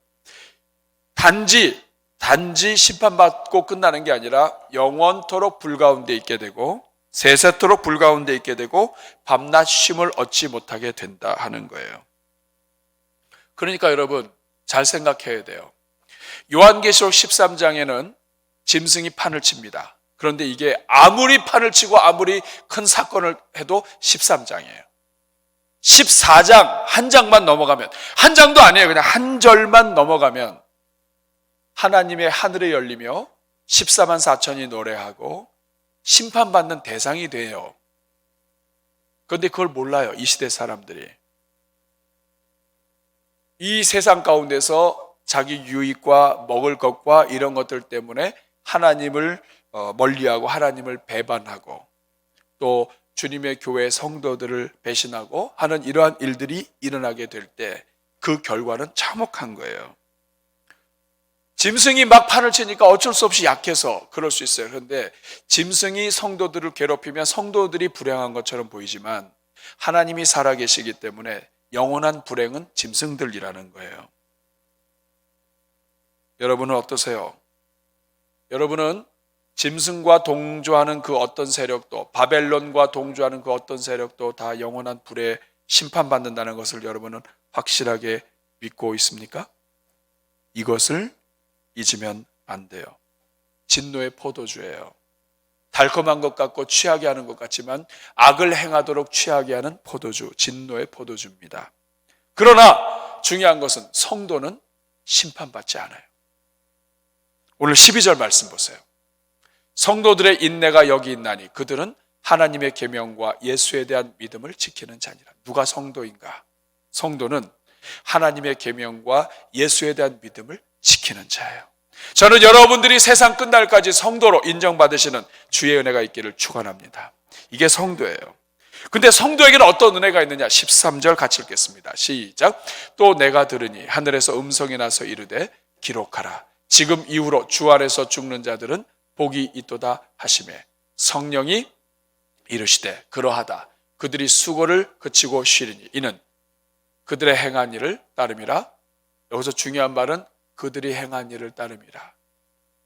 단지 심판받고 끝나는 게 아니라 영원토록 불 가운데 있게 되고 세세토록 불 가운데 있게 되고 밤낮 쉼을 얻지 못하게 된다 하는 거예요. 그러니까 여러분 잘 생각해야 돼요. 요한계시록 13장에는 짐승이 판을 칩니다. 그런데 이게 아무리 판을 치고 아무리 큰 사건을 해도 13장이에요. 14장 한 장만 넘어가면 한 장도 아니에요. 그냥 한 절만 넘어가면 하나님의 하늘이 열리며 14만 4천이 노래하고 심판받는 대상이 돼요. 그런데 그걸 몰라요. 이 시대 사람들이. 이 세상 가운데서 자기 유익과 먹을 것과 이런 것들 때문에 하나님을 멀리하고 하나님을 배반하고 또 주님의 교회 성도들을 배신하고 하는 이러한 일들이 일어나게 될 때 그 결과는 참혹한 거예요. 짐승이 막 판을 치니까 어쩔 수 없이 약해서 그럴 수 있어요. 그런데 짐승이 성도들을 괴롭히면 성도들이 불행한 것처럼 보이지만 하나님이 살아계시기 때문에 영원한 불행은 짐승들이라는 거예요. 여러분은 어떠세요? 여러분은 짐승과 동조하는 그 어떤 세력도 바벨론과 동조하는 그 어떤 세력도 다 영원한 불에 심판받는다는 것을 여러분은 확실하게 믿고 있습니까? 이것을 잊으면 안 돼요. 진노의 포도주예요. 달콤한 것 같고 취하게 하는 것 같지만 악을 행하도록 취하게 하는 포도주, 진노의 포도주입니다. 그러나 중요한 것은 성도는 심판받지 않아요. 오늘 12절 말씀 보세요. 성도들의 인내가 여기 있나니 그들은 하나님의 계명과 예수에 대한 믿음을 지키는 자니라. 누가 성도인가? 성도는 하나님의 계명과 예수에 대한 믿음을 지키는 자예요. 저는 여러분들이 세상 끝날까지 성도로 인정받으시는 주의 은혜가 있기를 축원합니다. 이게 성도예요. 근데 성도에게는 어떤 은혜가 있느냐? 13절 같이 읽겠습니다. 시작. 또 내가 들으니 하늘에서 음성이 나서 이르되 기록하라. 지금 이후로 주 안에서 죽는 자들은 복이 있도다 하시매 성령이 이르시되 그러하다. 그들이 수고를 그치고 쉬리니 이는 그들의 행한 일을 따름이라. 여기서 중요한 말은 그들이 행한 일을 따름이라.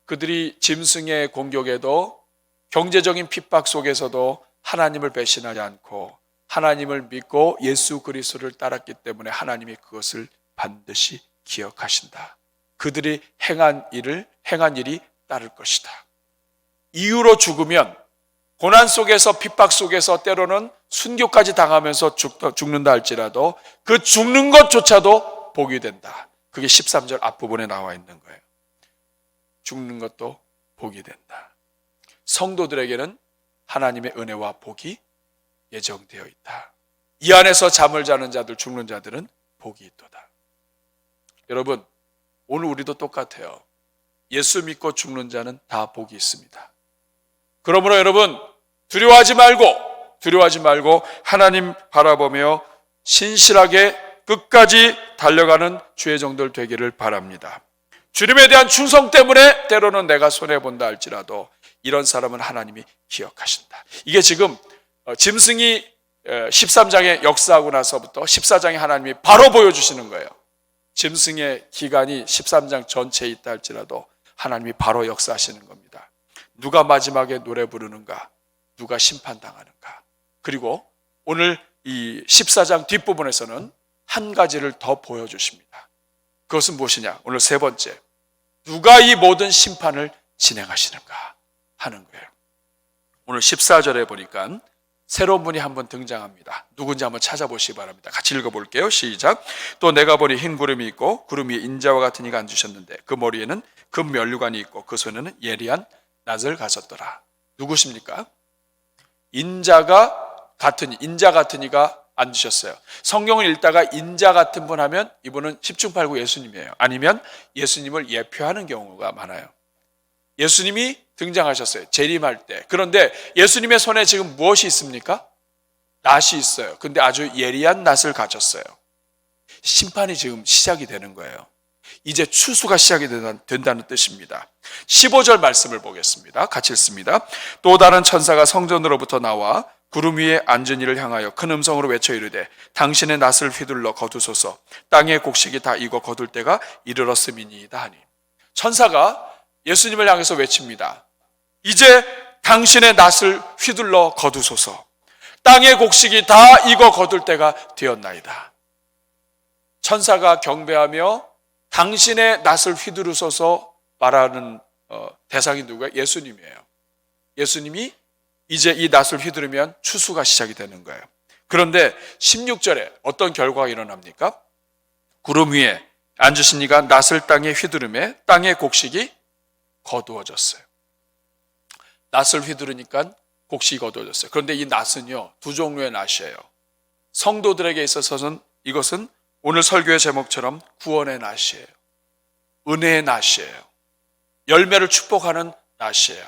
그들이 짐승의 공격에도 경제적인 핍박 속에서도 하나님을 배신하지 않고 하나님을 믿고 예수 그리스도를 따랐기 때문에 하나님이 그것을 반드시 기억하신다. 그들이 행한 일이 따를 것이다. 이유로 죽으면 고난 속에서 핍박 속에서 때로는 순교까지 당하면서 죽는다 할지라도 그 죽는 것조차도 복이 된다. 그게 13절 앞부분에 나와 있는 거예요. 죽는 것도 복이 된다. 성도들에게는 하나님의 은혜와 복이 예정되어 있다. 이 안에서 잠을 자는 자들, 죽는 자들은 복이 있도다. 여러분, 오늘 우리도 똑같아요. 예수 믿고 죽는 자는 다 복이 있습니다. 그러므로 여러분, 두려워하지 말고 하나님 바라보며 신실하게 끝까지 달려가는 주의 종들 되기를 바랍니다. 주님에 대한 충성 때문에 때로는 내가 손해본다 할지라도 이런 사람은 하나님이 기억하신다. 이게 지금 짐승이 13장에 역사하고 나서부터 14장에 하나님이 바로 보여주시는 거예요. 짐승의 기간이 13장 전체에 있다 할지라도 하나님이 바로 역사하시는 겁니다. 누가 마지막에 노래 부르는가? 누가 심판당하는가? 그리고 오늘 이 14장 뒷부분에서는 한 가지를 더 보여주십니다. 그것은 무엇이냐? 오늘 세 번째, 누가 이 모든 심판을 진행하시는가 하는 거예요. 오늘 14절에 보니까 새로운 분이 한번 등장합니다. 누군지 한번 찾아보시기 바랍니다. 같이 읽어볼게요. 시작. 또 내가 보니 흰 구름이 있고 구름 위에 인자와 같은 이가 앉으셨는데 그 머리에는 금 면류관이 있고 그 손에는 예리한 낫을 가졌더라. 누구십니까? 인자 같은 이가 앉으셨어요. 성경을 읽다가 인자 같은 분 하면 이분은 10중 8구 예수님이에요. 아니면 예수님을 예표하는 경우가 많아요. 예수님이 등장하셨어요. 재림할 때. 그런데 예수님의 손에 지금 무엇이 있습니까? 낫이 있어요. 근데 아주 예리한 낫을 가졌어요. 심판이 지금 시작이 되는 거예요. 이제 추수가 시작이 된다는 뜻입니다. 15절 말씀을 보겠습니다. 같이 읽습니다. 또 다른 천사가 성전으로부터 나와 구름 위에 앉은 이를 향하여 큰 음성으로 외쳐 이르되 당신의 낫을 휘둘러 거두소서. 땅의 곡식이 다 익어 거둘 때가 이르렀음이니이다 하니. 천사가 예수님을 향해서 외칩니다. 이제 당신의 낫을 휘둘러 거두소서. 땅의 곡식이 다 익어 거둘 때가 되었나이다. 천사가 경배하며 당신의 낫을 휘두르소서 말하는 대상이 누구예요? 예수님이에요. 예수님이 이제 이 낫을 휘두르면 추수가 시작이 되는 거예요. 그런데 16절에 어떤 결과가 일어납니까? 구름 위에 앉으신 이가 낫을 땅에 휘두르매 땅의 곡식이 거두어졌어요. 낫을 휘두르니까 곡식이 거두어졌어요. 그런데 이 낫은요, 두 종류의 낫이에요. 성도들에게 있어서는 이것은 오늘 설교의 제목처럼 구원의 낫이에요. 은혜의 낫이에요. 열매를 축복하는 낫이에요.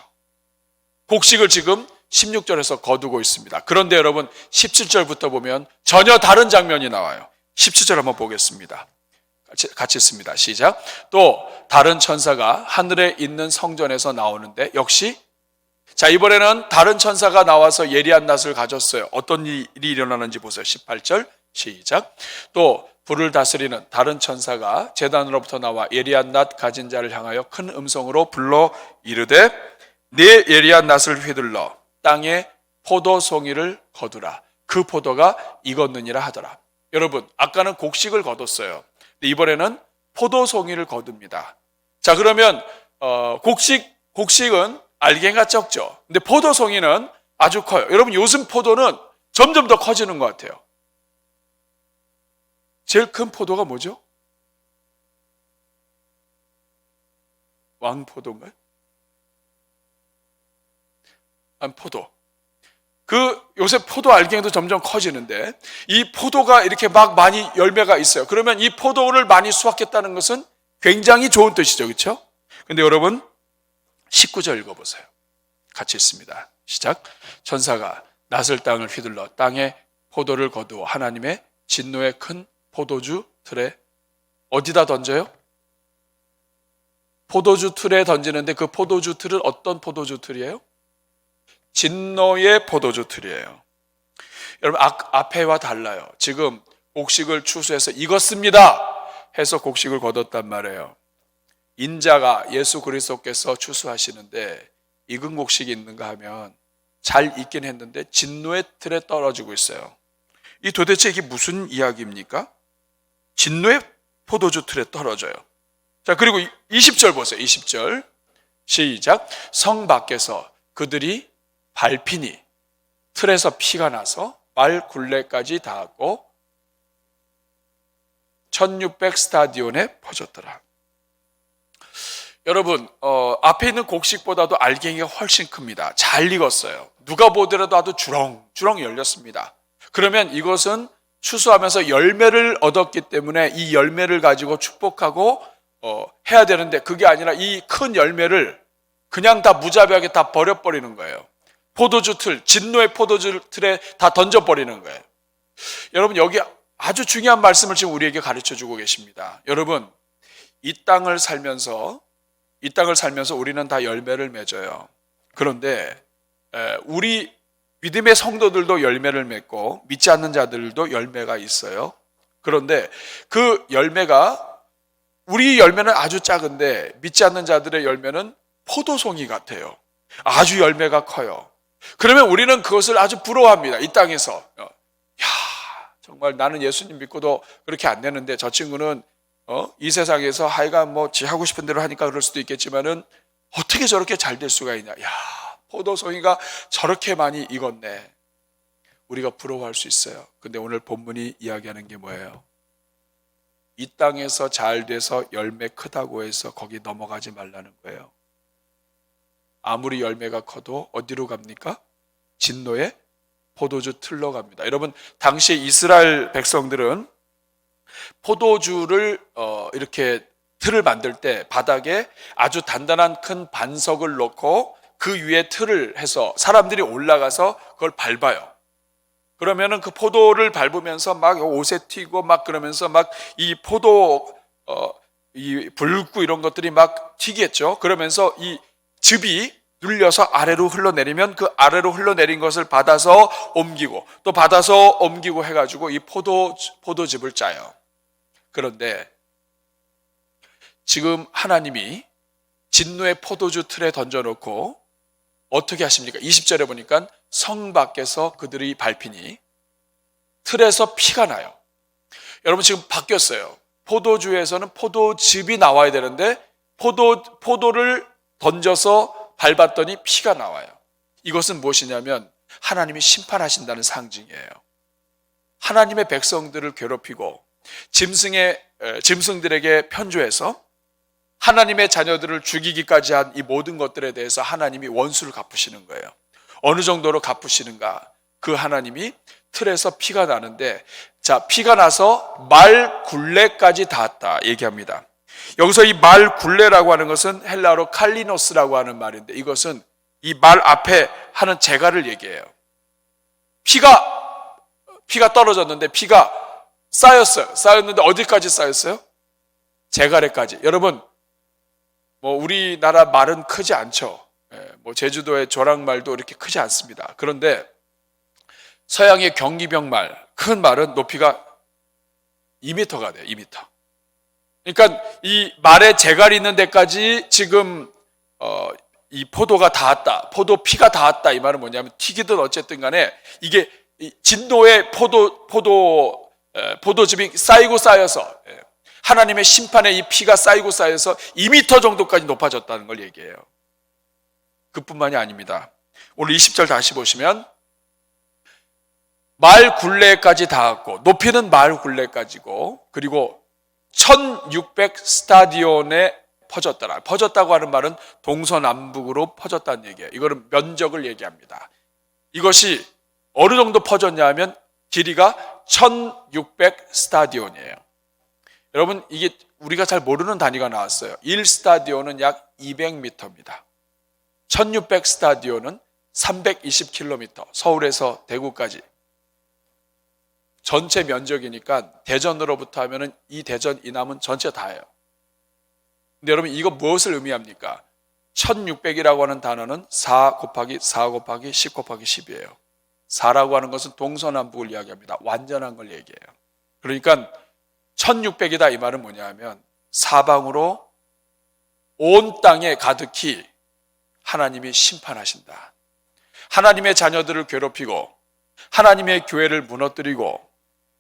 곡식을 지금 16절에서 거두고 있습니다. 그런데 여러분 17절부터 보면 전혀 다른 장면이 나와요. 17절 한번 보겠습니다. 같이 읽습니다. 시작. 또 다른 천사가 하늘에 있는 성전에서 나오는데 역시 자 이번에는 다른 천사가 나와서 예리한 낫을 가졌어요. 어떤 일이 일어나는지 보세요. 18절 시작. 또 불을 다스리는 다른 천사가 제단으로부터 나와 예리한 낫 가진 자를 향하여 큰 음성으로 불러 이르되 네 예리한 낫을 휘둘러 땅에 포도송이를 거두라. 그 포도가 익었느니라 하더라. 여러분 아까는 곡식을 거뒀어요. 근데 이번에는 포도송이를 거둡니다. 자 그러면 곡식은 알갱이가 적죠. 근데 포도송이는 아주 커요. 여러분 요즘 포도는 점점 더 커지는 것 같아요. 제일 큰 포도가 뭐죠? 왕포도인가요? 포도. 요새 포도 알갱이도 점점 커지는데 이 포도가 이렇게 막 많이 열매가 있어요. 그러면 이 포도를 많이 수확했다는 것은 굉장히 좋은 뜻이죠. 그렇죠? 근데 여러분 19절 읽어보세요. 같이 읽습니다. 시작. 천사가 낫을 땅을 휘둘러 땅에 포도를 거두어 하나님의 진노의 큰 포도주 틀에 어디다 던져요? 포도주 틀에 던지는데 그 포도주 틀은 어떤 포도주 틀이에요? 진노의 포도주 틀이에요. 여러분 앞에와 달라요. 지금 곡식을 추수해서 익었습니다 해서 곡식을 거뒀단 말이에요. 인자가 예수 그리스도께서 추수하시는데 익은 곡식이 있는가 하면 잘 익긴 했는데 진노의 틀에 떨어지고 있어요. 이 도대체 이게 무슨 이야기입니까? 진노의 포도주 틀에 떨어져요. 자 그리고 20절 보세요. 20절 시작. 성 밖에서 그들이 발핀이 틀에서 피가 나서 말 굴레까지 닿았고 1600 스타디온에 퍼졌더라. 여러분, 앞에 있는 곡식보다도 알갱이가 훨씬 큽니다. 잘 익었어요. 누가 보더라도 아주 주렁주렁 열렸습니다. 그러면 이것은 추수하면서 열매를 얻었기 때문에 이 열매를 가지고 축복하고 해야 되는데, 그게 아니라 이 큰 열매를 그냥 다 무자비하게 다 버려버리는 거예요. 포도주 틀, 진노의 포도주 틀에 다 던져버리는 거예요. 여러분, 여기 아주 중요한 말씀을 지금 우리에게 가르쳐 주고 계십니다. 여러분, 이 땅을 살면서 우리는 다 열매를 맺어요. 그런데 우리 믿음의 성도들도 열매를 맺고 믿지 않는 자들도 열매가 있어요. 그런데 그 열매가, 우리 열매는 아주 작은데 믿지 않는 자들의 열매는 포도송이 같아요. 아주 열매가 커요. 그러면 우리는 그것을 아주 부러워합니다. 이 땅에서. 야, 정말 나는 예수님 믿고도 그렇게 안 되는데 저 친구는 이 세상에서 하여간 뭐 지 하고 싶은 대로 하니까 그럴 수도 있겠지만은 어떻게 저렇게 잘 될 수가 있냐. 야, 포도송이가 저렇게 많이 익었네. 우리가 부러워할 수 있어요. 근데 오늘 본문이 이야기하는 게 뭐예요? 이 땅에서 잘 돼서 열매 크다고 해서 거기 넘어가지 말라는 거예요. 아무리 열매가 커도 어디로 갑니까? 진노의 포도주 틀로 갑니다. 여러분, 당시 이스라엘 백성들은 포도주를 이렇게 틀을 만들 때 바닥에 아주 단단한 큰 반석을 놓고 그 위에 틀을 해서 사람들이 올라가서 그걸 밟아요. 그러면은 그 포도를 밟으면서 막 옷에 튀고 막 그러면서 막 이 포도 이 불구 이런 것들이 막 튀겠죠. 그러면서 이 즙이 눌려서 아래로 흘러내리면 그 아래로 흘러내린 것을 받아서 옮기고 또 받아서 옮기고 해가지고 이 포도즙을 짜요. 그런데 지금 하나님이 진노의 포도주 틀에 던져놓고 어떻게 하십니까? 20절에 보니까 성 밖에서 그들이 밟히니 틀에서 피가 나요. 여러분, 지금 바뀌었어요. 포도주에서는 포도즙이 나와야 되는데 포도를 던져서 밟았더니 피가 나와요. 이것은 무엇이냐면 하나님이 심판하신다는 상징이에요. 하나님의 백성들을 괴롭히고 짐승들에게 편조해서 하나님의 자녀들을 죽이기까지 한 이 모든 것들에 대해서 하나님이 원수를 갚으시는 거예요. 어느 정도로 갚으시는가? 그 하나님이 틀에서 피가 나는데, 자, 피가 나서 말 굴레까지 닿았다 얘기합니다. 여기서 이 말 굴레라고 하는 것은 헬라어로 칼리노스라고 하는 말인데, 이것은 이 말 앞에 하는 재갈을 얘기해요. 피가 떨어졌는데 피가 쌓였어요. 쌓였는데 어디까지 쌓였어요? 재갈에까지. 여러분, 뭐 우리나라 말은 크지 않죠. 뭐 제주도의 조랑말도 이렇게 크지 않습니다. 그런데 서양의 경기병말, 큰 말은 높이가 2m가 돼요. 2m. 그러니까 이 말에 재갈이 있는 데까지 지금 이 포도가 닿았다, 포도 피가 닿았다. 이 말은 뭐냐면 튀기든 어쨌든 간에 이게 진노의 포도즙이 쌓이고 쌓여서 하나님의 심판에 이 피가 쌓이고 쌓여서 2m 정도까지 높아졌다는 걸 얘기해요. 그뿐만이 아닙니다. 오늘 20절 다시 보시면 말 굴레까지 닿았고, 높이는 말 굴레까지고, 그리고 1600 스타디온에 퍼졌더라. 퍼졌다고 하는 말은 동서남북으로 퍼졌다는 얘기예요. 이거는 면적을 얘기합니다. 이것이 어느 정도 퍼졌냐 하면 길이가 1600 스타디온이에요. 여러분, 이게 우리가 잘 모르는 단위가 나왔어요. 1스타디온은 약 200m입니다. 1600 스타디온은 320km, 서울에서 대구까지. 전체 면적이니까 대전으로부터 하면은 이 대전 이남은 전체 다예요. 근데 여러분, 이거 무엇을 의미합니까? 1600이라고 하는 단어는 4 곱하기 4 곱하기 10 곱하기 10이에요. 4라고 하는 것은 동서남북을 이야기합니다. 완전한 걸 얘기해요. 그러니까 1600이다 이 말은 뭐냐 하면 사방으로 온 땅에 가득히 하나님이 심판하신다. 하나님의 자녀들을 괴롭히고 하나님의 교회를 무너뜨리고,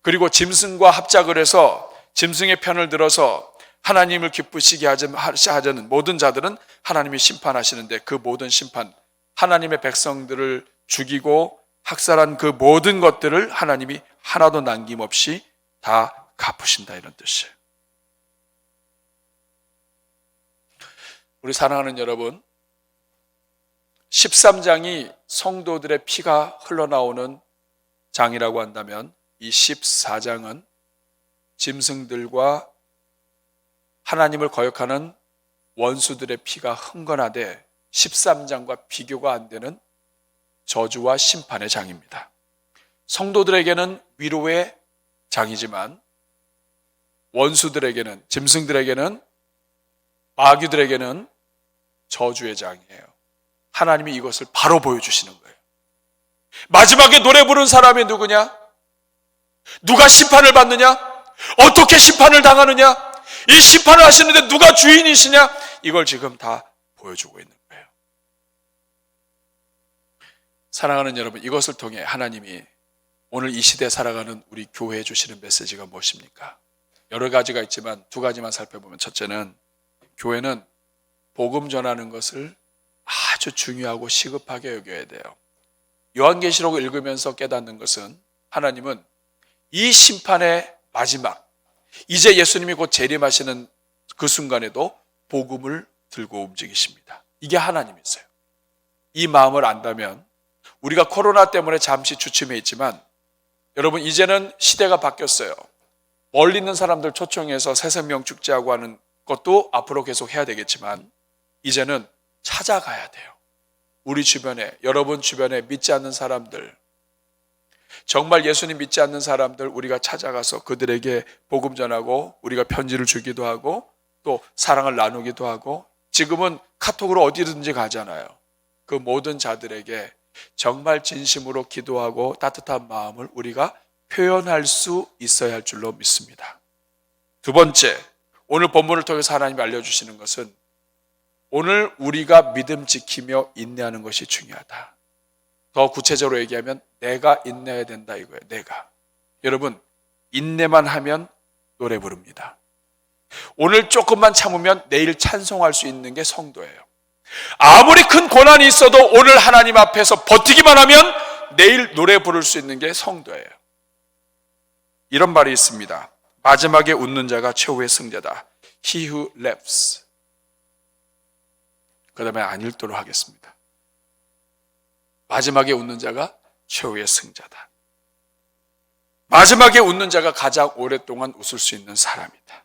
그리고 짐승과 합작을 해서 짐승의 편을 들어서 하나님을 기쁘시게 하자는 모든 자들은 하나님이 심판하시는데, 그 모든 심판 하나님의 백성들을 죽이고 학살한 그 모든 것들을 하나님이 하나도 남김없이 다 갚으신다, 이런 뜻이에요. 우리 사랑하는 여러분, 13장이 성도들의 피가 흘러나오는 장이라고 한다면 이 14장은 짐승들과 하나님을 거역하는 원수들의 피가 흥건하되 13장과 비교가 안 되는 저주와 심판의 장입니다. 성도들에게는 위로의 장이지만 원수들에게는, 짐승들에게는, 마귀들에게는 저주의 장이에요. 하나님이 이것을 바로 보여주시는 거예요. 마지막에 노래 부른 사람이 누구냐? 누가 심판을 받느냐? 어떻게 심판을 당하느냐? 이 심판을 하시는데 누가 주인이시냐? 이걸 지금 다 보여주고 있는 거예요. 사랑하는 여러분, 이것을 통해 하나님이 오늘 이 시대에 살아가는 우리 교회에 주시는 메시지가 무엇입니까? 여러 가지가 있지만 두 가지만 살펴보면, 첫째는 교회는 복음 전하는 것을 아주 중요하고 시급하게 여겨야 돼요. 요한계시록을 읽으면서 깨닫는 것은 하나님은 이 심판의 마지막, 이제 예수님이 곧 재림하시는 그 순간에도 복음을 들고 움직이십니다. 이게 하나님이세요. 이 마음을 안다면 우리가 코로나 때문에 잠시 주춤해 있지만 여러분, 이제는 시대가 바뀌었어요. 멀리 있는 사람들 초청해서 새생명 축제하고 하는 것도 앞으로 계속 해야 되겠지만 이제는 찾아가야 돼요. 우리 주변에, 여러분 주변에 믿지 않는 사람들, 정말 예수님 믿지 않는 사람들 우리가 찾아가서 그들에게 복음 전하고 우리가 편지를 주기도 하고 또 사랑을 나누기도 하고, 지금은 카톡으로 어디든지 가잖아요. 그 모든 자들에게 정말 진심으로 기도하고 따뜻한 마음을 우리가 표현할 수 있어야 할 줄로 믿습니다. 두 번째, 오늘 본문을 통해서 하나님이 알려주시는 것은 오늘 우리가 믿음 지키며 인내하는 것이 중요하다. 더 구체적으로 얘기하면 내가 인내해야 된다, 이거예요. 내가. 여러분, 인내만 하면 노래 부릅니다. 오늘 조금만 참으면 내일 찬송할 수 있는 게 성도예요. 아무리 큰 고난이 있어도 오늘 하나님 앞에서 버티기만 하면 내일 노래 부를 수 있는 게 성도예요. 이런 말이 있습니다. 마지막에 웃는 자가 최후의 승자다. He who laughs. 그 다음에 안 읽도록 하겠습니다. 마지막에 웃는 자가 최후의 승자다. 마지막에 웃는 자가 가장 오랫동안 웃을 수 있는 사람이다.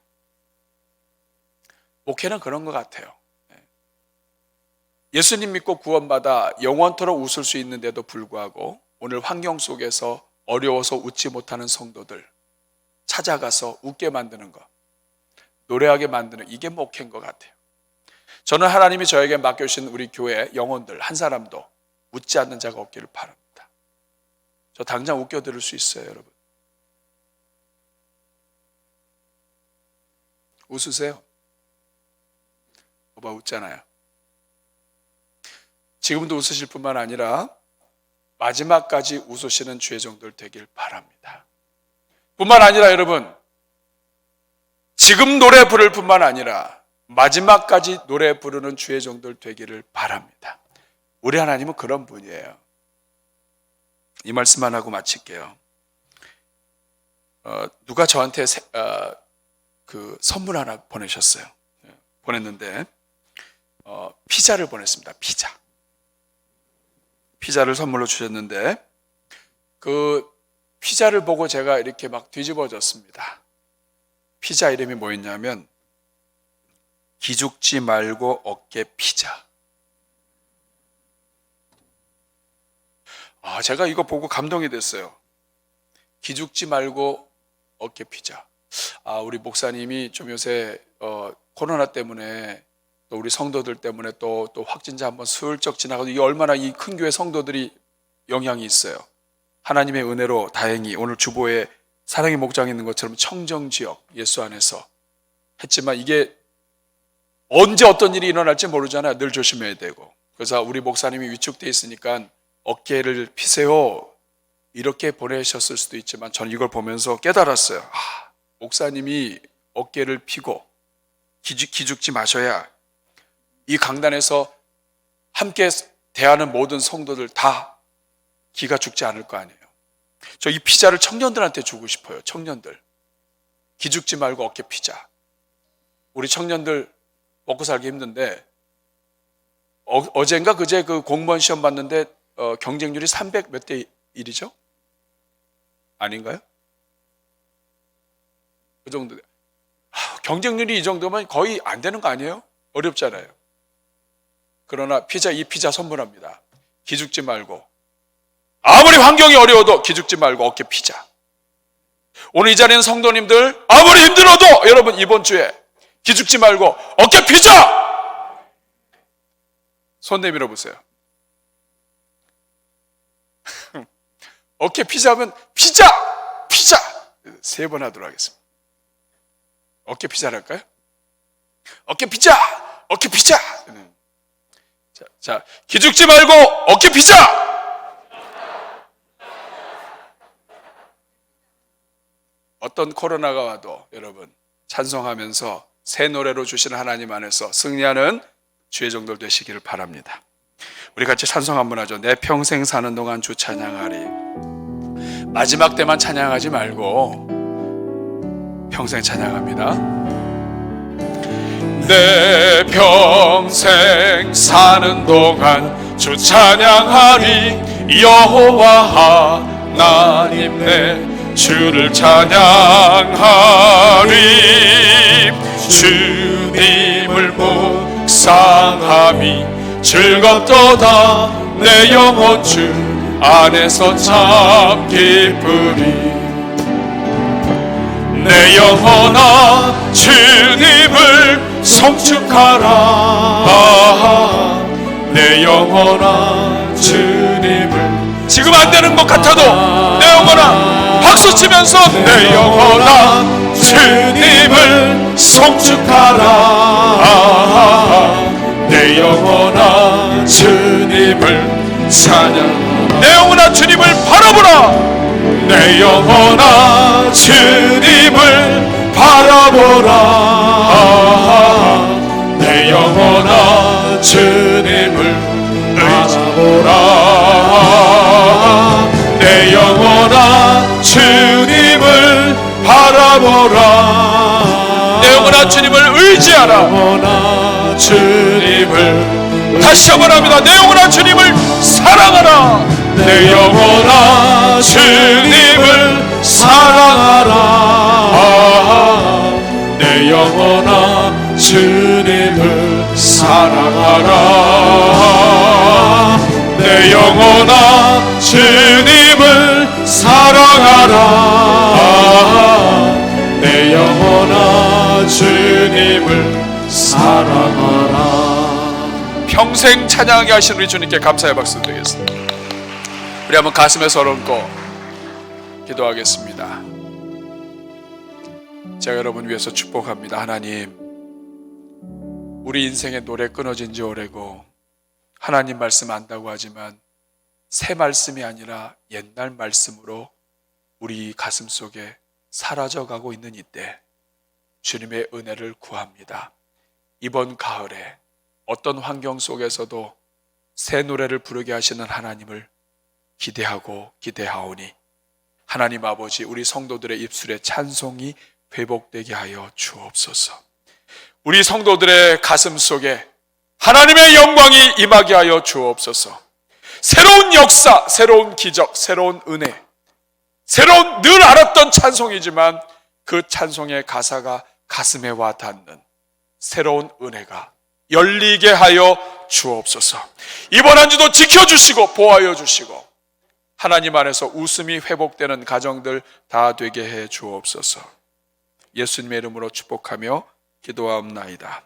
목회는 그런 것 같아요. 예수님 믿고 구원받아 영원토록 웃을 수 있는데도 불구하고 오늘 환경 속에서 어려워서 웃지 못하는 성도들 찾아가서 웃게 만드는 것, 노래하게 만드는, 이게 목회인 것 같아요. 저는 하나님이 저에게 맡겨주신 우리 교회 영혼들 한 사람도 웃지 않는 자가 없기를 바랍니다. 저 당장 웃겨드릴 수 있어요, 여러분. 웃으세요. 오빠 웃잖아요. 지금도 웃으실 뿐만 아니라 마지막까지 웃으시는 주의 종들 되길 바랍니다. 뿐만 아니라 여러분, 지금 노래 부를 뿐만 아니라 마지막까지 노래 부르는 주의 종들 되기를 바랍니다. 우리 하나님은 그런 분이에요. 이 말씀만 하고 마칠게요. 누가 저한테 그 선물 하나 보내셨어요. 보냈는데 피자를 보냈습니다. 피자를 선물로 주셨는데 그 피자를 보고 제가 이렇게 막 뒤집어졌습니다. 피자 이름이 뭐였냐면 기죽지 말고 어깨 피자. 제가 이거 보고 감동이 됐어요. 기죽지 말고 어깨 피자. 우리 목사님이 좀 요새 코로나 때문에 또 우리 성도들 때문에 또 확진자 한번 슬쩍 지나가도 이게 얼마나 이 큰 교회 성도들이 영향이 있어요. 하나님의 은혜로 다행히 오늘 주보에 사랑의 목장에 있는 것처럼 청정지역 예수 안에서 했지만 이게 언제 어떤 일이 일어날지 모르잖아요. 늘 조심해야 되고. 그래서 우리 목사님이 위축돼 있으니까 어깨를 피세요 이렇게 보내셨을 수도 있지만 저는 이걸 보면서 깨달았어요. 목사님이 어깨를 피고 기죽지 마셔야 이 강단에서 함께 대하는 모든 성도들 다 기가 죽지 않을 거 아니에요. 저 이 피자를 청년들한테 주고 싶어요. 청년들. 기죽지 말고 어깨 피자. 우리 청년들 먹고 살기 힘든데 어젠가 그제 그 공무원 시험 봤는데 경쟁률이 300 몇 대 1이죠? 아닌가요? 그 정도. 경쟁률이 이 정도면 거의 안 되는 거 아니에요? 어렵잖아요. 그러나 이 피자 선물합니다. 기죽지 말고, 아무리 환경이 어려워도 기죽지 말고 어깨 피자. 오늘 이 자리에 있는 성도님들, 아무리 힘들어도 여러분 이번 주에 기죽지 말고 어깨 피자! 손 내밀어 보세요. 어깨 피자 하면 피자! 3번 하도록 하겠습니다. 어깨 피자랄까요? 어깨 피자! 자, 기죽지 말고 어깨 피자! 어떤 코로나가 와도 여러분 찬송하면서 새 노래로 주시는 하나님 안에서 승리하는 주의 종들 되시기를 바랍니다. 우리 같이 찬송 한번 하죠. 내 평생 사는 동안 주 찬양하리. 마지막 때만 찬양하지 말고 평생 찬양합니다. 내 평생 사는 동안 주 찬양하리. 여호와 하나님 내 주를 찬양하리. 주님을 묵상함이 즐겁도다. 내 영혼 주 안에서 참 기쁘리. 내 영혼아 주님을 성축하라. 내 영혼아 주님을. 지금 안 되는 것 같아도 내 영혼아 박수 치면서 내 영혼아 주님을 성축하라. 내 영혼아 주님을 찬양. 내 영혼아 주님을 바라보라. 내 영혼아 주님을 바라보라. 내 영혼아 주님을 바라보라. 내 영혼아 주님을 바라보라. 내 영혼아 주님을 의지하라. 주님을 다시 한번 합니다. 내 영혼아 주님을 사랑하라. 내 영혼아 주님을 사랑하라. 내 영혼아 주님을 사랑하라. 내 영혼아 주님을 사랑하라. 내 영혼아 주님을 사랑하라. 평생 찬양하게 하신 우리 주님께 감사의 박수 드리겠습니다. 우리 한번 가슴에 손 얹고 기도하겠습니다. 제가 여러분 위해서 축복합니다. 하나님, 우리 인생의 노래 끊어진 지 오래고 하나님 말씀 안다고 하지만 새 말씀이 아니라 옛날 말씀으로 우리 가슴 속에 사라져가고 있는 이때 주님의 은혜를 구합니다. 이번 가을에 어떤 환경 속에서도 새 노래를 부르게 하시는 하나님을 기대하고 기대하오니 하나님 아버지, 우리 성도들의 입술에 찬송이 회복되게 하여 주옵소서. 우리 성도들의 가슴 속에 하나님의 영광이 임하게 하여 주옵소서. 새로운 역사, 새로운 기적, 새로운 은혜, 새로운 늘 알았던 찬송이지만 그 찬송의 가사가 가슴에 와 닿는 새로운 은혜가 열리게 하여 주옵소서. 이번 한 주도 지켜주시고 보호하여 주시고 하나님 안에서 웃음이 회복되는 가정들 다 되게 해 주옵소서. 예수님의 이름으로 축복하며 기도하옵나이다.